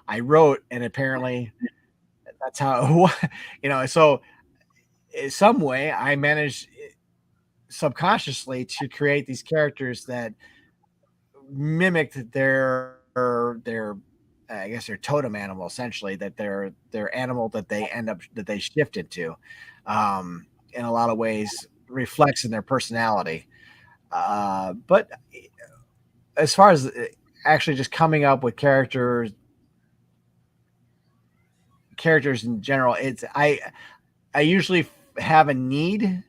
I wrote, and apparently that's how it was, so in some way I managed subconsciously to create these characters that mimicked their I guess their totem animal, essentially, that their animal that they shift into, in a lot of ways reflects in their personality. But as far as actually just coming up with characters in general, I usually have a need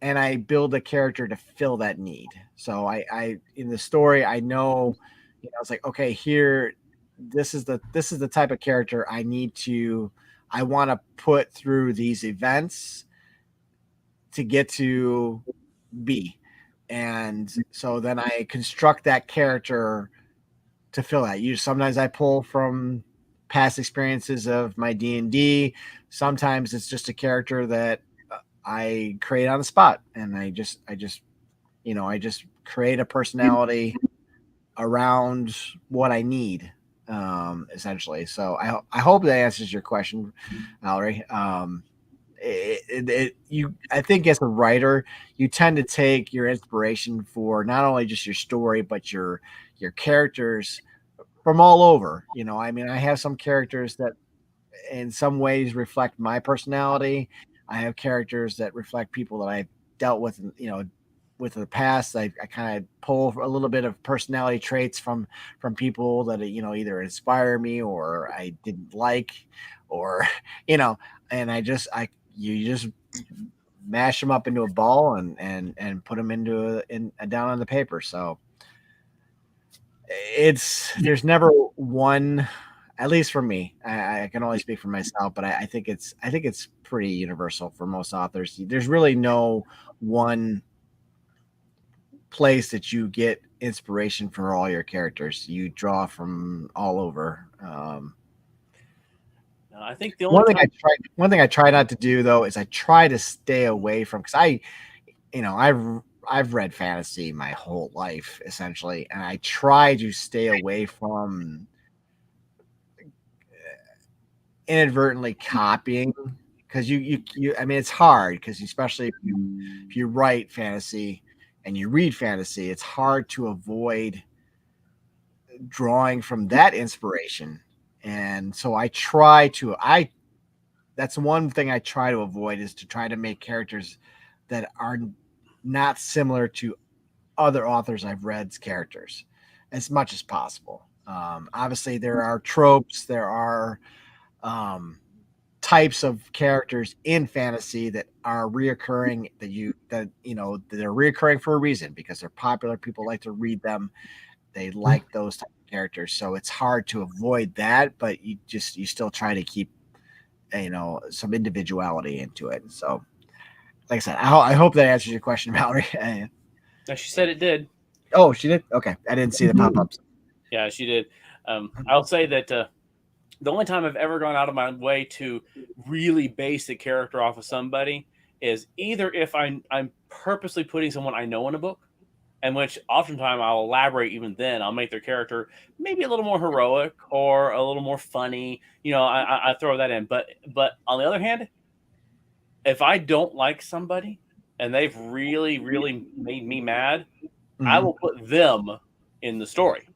and I build a character to fill that need. So I in the story, I know, it's like, okay, here, this is the type of character I want to put through these events to get to B. And so then I construct that character to fill that. Sometimes I pull from past experiences of my D&D. Sometimes it's just a character that I create on the spot, and I just create a personality around what I need, essentially. So I hope that answers your question, Mallory. I think as a writer, you tend to take your inspiration for not only just your story, but your characters from all over. I have some characters that in some ways reflect my personality. I have characters that reflect people that I've dealt with, with the past. I kind of pull a little bit of personality traits from people that, either inspire me or I didn't like, or, and you just mash them up into a ball and put them down on the paper. So there's never one, at least for me. I can only speak for myself, but I think it's pretty universal for most authors. There's really no one place that you get inspiration for all your characters. You draw from all over. I think the only one thing I try not to do though is I try to stay away from, because I've read fantasy my whole life essentially, and I try to stay away from inadvertently copying, because it's hard, because especially if you write fantasy and you read fantasy, it's hard to avoid drawing from that inspiration. And so that's one thing I try to avoid, is to try to make characters that are not similar to other authors I've read's characters as much as possible. Obviously there are tropes, there are types of characters in fantasy that are reoccurring, that they're reoccurring for a reason, because they're popular. People like to read them. They like those type of characters. So it's hard to avoid that, but you still try to keep, some individuality into it. So like I said, I hope that answers your question, Mallory. She said it did. Oh, she did? Okay. I didn't see the pop-ups. Yeah, she did. I'll say that the only time I've ever gone out of my way to really base a character off of somebody is either if I'm purposely putting someone I know in a book, and which oftentimes I'll elaborate even then. I'll make their character maybe a little more heroic or a little more funny. I throw that in. But on the other hand, if I don't like somebody and they've really, really made me mad, I will put them in the story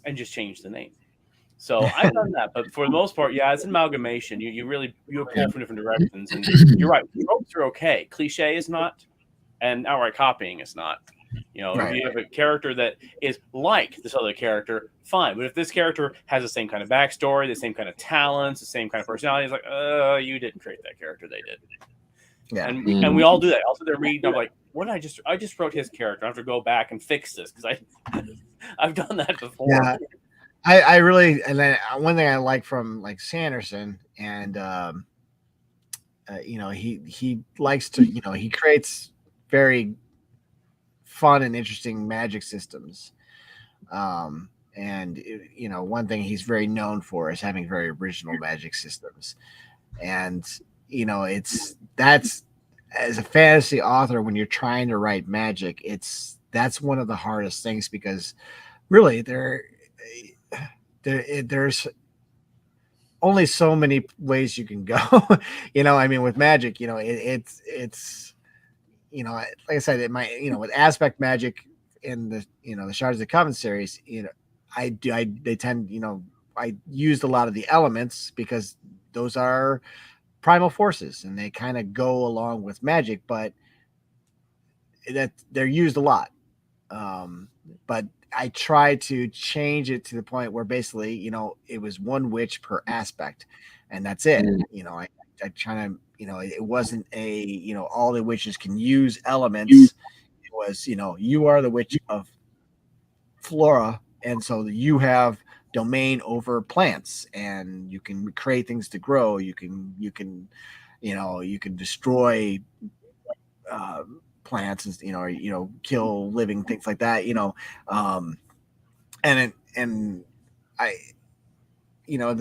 and just change the name. So I've done that, but for the most part, yeah, it's an amalgamation. You pull from different directions, and you're right. Tropes are okay. Cliche is not, and outright copying is not. If you have a character that is like this other character, fine. But if this character has the same kind of backstory, the same kind of talents, the same kind of personality, it's like, you didn't create that character. They did. Yeah. And we all do that. Also, they're reading. I'm like, what did I just wrote his character. I have to go back and fix this because I've done that before. Yeah. I really, and then one thing I like from like Sanderson, and he likes to, he creates very fun and interesting magic systems, and one thing he's very known for is having very original magic systems, and that's, as a fantasy author, when you're trying to write magic, that's one of the hardest things, because really there's only so many ways you can go. With magic, it's like I said, it might, with aspect magic in the, the Shards of the Coven series, I used a lot of the elements because those are primal forces and they kind of go along with magic, but that they're used a lot. But I tried to change it to the point where basically, it was one witch per aspect, and that's it. I try to, it wasn't all the witches can use elements. It was, you are the witch of flora, and so you have domain over plants, and you can create things to grow. You can destroy plants, or kill living things like that.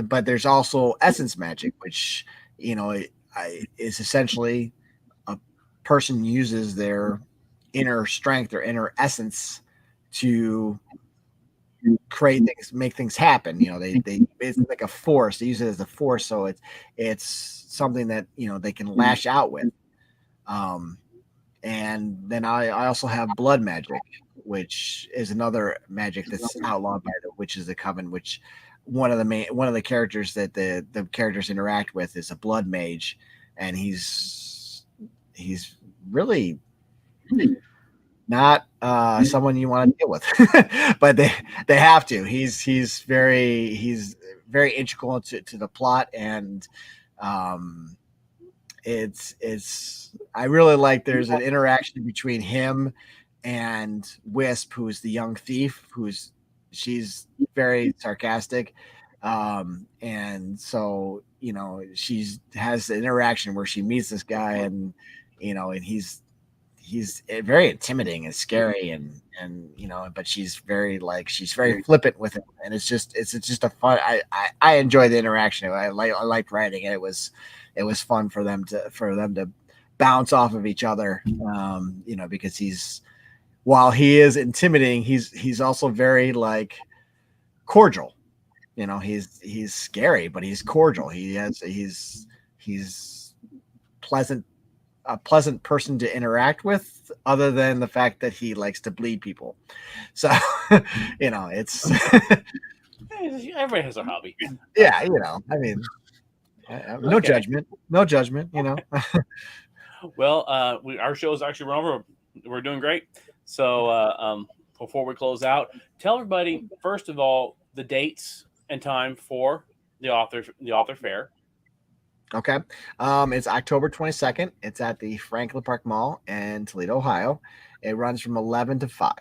But there's also essence magic, which is essentially a person uses their inner strength or inner essence to create things, make things happen. It's like a force. They use it as a force, so it's something that they can lash out with. And then I also have blood magic, which is another magic that's outlawed by the Witches of the Coven, which one of the characters that the characters interact with is a blood mage, and he's really not someone you want to deal with, but they have to. He's very integral to the plot, and it's I really like, there's an interaction between him and Wisp, who's the young thief, she's very sarcastic, and so she has the interaction where she meets this guy, and and he's very intimidating and scary, and but she's very flippant with him, and it's just a fun. I enjoy the interaction. I liked writing it. It was fun for them to bounce off of each other, because while he is intimidating, he's also very cordial. He's scary, but he's cordial. He's pleasant, a pleasant person to interact with, other than the fact that he likes to bleed people. So, it's everybody has a hobby. Yeah, I mean, no judgment. Well, our show is actually run over. We're doing great. So before we close out, tell everybody, first of all, the dates and time for the author fair. Okay. It's October 22nd. It's at the Franklin Park Mall in Toledo, Ohio. It runs from 11 to 5.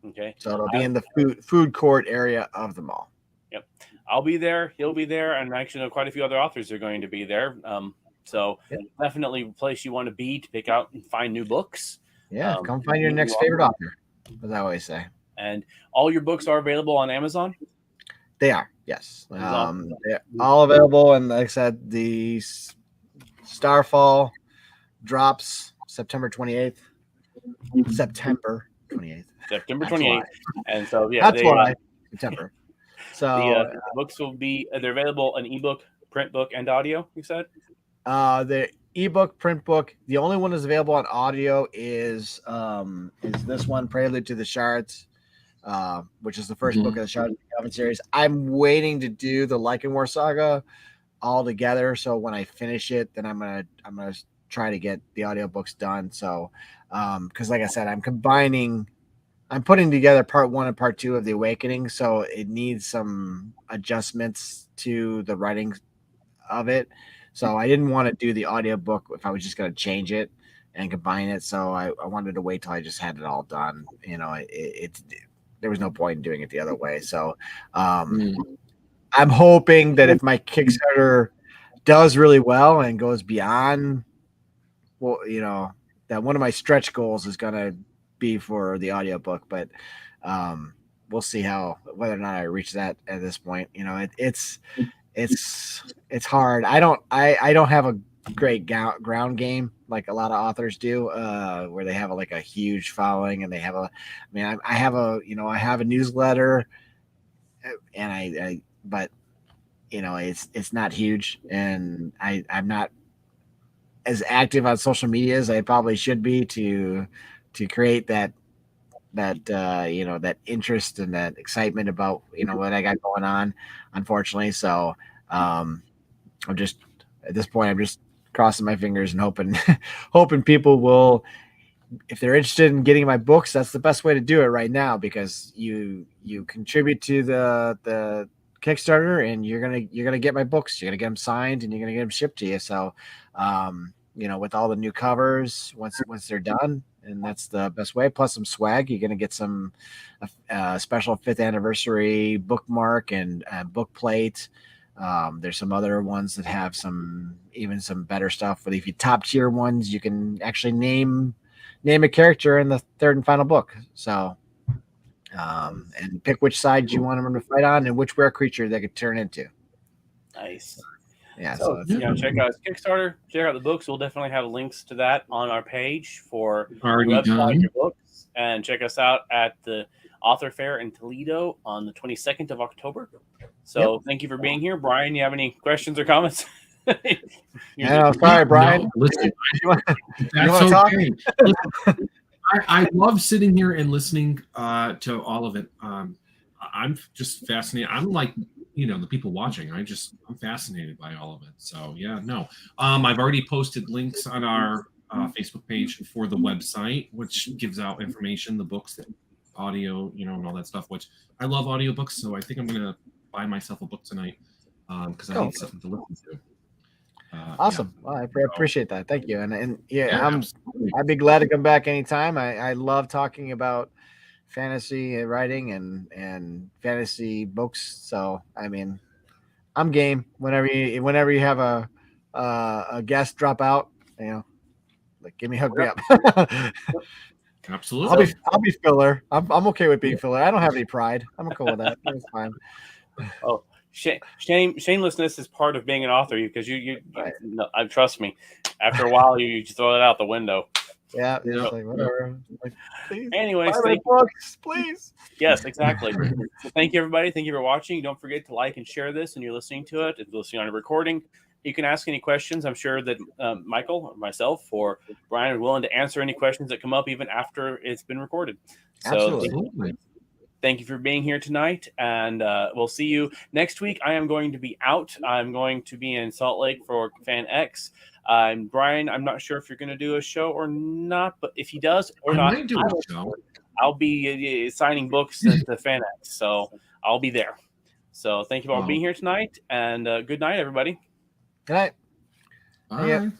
Okay. So it'll be in the food court area of the mall. Yep. I'll be there. He'll be there. And I actually know quite a few other authors are going to be there. So definitely a place you want to be to pick out and find new books. Yeah. Come find your next favorite author, as I always say. And all your books are available on Amazon? They are, yes. They're all available. And like I said, the Starfall drops September 28th. September 28th. And so, that's why September. So the books will be, they're available in ebook, print book, and audio, you said? The ebook, print book, the only one that's available on audio is this one, Prelude to the Shards. Which is the first book of the Shards Coven series. I'm waiting to do the Lycan War Saga all together. So when I finish it, then I'm gonna try to get the audiobooks done. So because like I said, I'm putting together part 1 and part 2 of the Awakening. So it needs some adjustments to the writing of it. So I didn't want to do the audiobook if I was just gonna change it and combine it. So I wanted to wait till I just had it all done. You know, there was no point in doing it the other way. So I'm hoping that if my Kickstarter does really well and goes beyond, well, you know, that one of my stretch goals is going to be for the audiobook, but we'll see whether or not I reach that at this point. You know, it's hard. I don't have a great ground game like a lot of authors do, where they have a huge following, and they have I have a newsletter, and but you know, it's not huge, and I'm not as active on social media as I probably should be to create that you know, that interest and that excitement about, you know, what I got going on, unfortunately. So I'm just at this point, I'm just crossing my fingers and hoping people will, if they're interested in getting my books, that's the best way to do it right now, because you contribute to the Kickstarter, and you're gonna get my books. You're gonna get them signed, and you're gonna get them shipped to you. So you know, with all the new covers, once they're done, and that's the best way. Plus some swag. You're gonna get some special 5th anniversary bookmark and book plate. There's some other ones that have some better stuff. But if you top tier ones, you can actually name a character in the 3rd and final book. So, and pick which side you want them to fight on, and which rare creature they could turn into. Nice. Yeah. So check out his Kickstarter. Check out the books. We'll definitely have links to that on our page for your website, your books, and check us out at the Author Fair in Toledo on the 22nd of October. So Thank you for being here. Brian, you have any questions or comments? Sorry, Brian. No, listen, you want to talk? Listen, I love sitting here and listening to all of it. I'm just fascinated. I'm like, you know, the people watching. I'm fascinated by all of it. So yeah, no. I've already posted links on our Facebook page for the website, which gives out information, the books, the audio, you know, and all that stuff. Which I love audiobooks, so I think I'm gonna buy myself a book tonight because I need something to listen to. Awesome. Well, I appreciate that. Thank you. And I'd be glad to come back anytime. I love talking about fantasy writing and fantasy books. So, I mean, I'm game whenever you have a guest drop out, you know, like hook me up. Absolutely. I'll be filler. I'm okay with being filler. I don't have any pride. I'm cool with that. It's fine. Oh, shamelessness is part of being an author, because you trust me. After a while, you just throw it out the window. Yeah, it's like whatever. Like, please, anyways, books, please. Yes, exactly. So thank you, everybody. Thank you for watching. Don't forget to like and share this, and you're listening to it. If you're listening on a recording, you can ask any questions. I'm sure that Michael or myself or Brian are willing to answer any questions that come up even after it's been recorded. So absolutely. Thank you for being here tonight, and we'll see you next week. I am going to be out. I'm going to be in Salt Lake for Fan X. Brian, I'm not sure if you're going to do a show or not, but if he does or not, I'll be signing books at the Fan X, so I'll be there. So thank you all for being here tonight, and good night, everybody. Good night. Bye. Yep.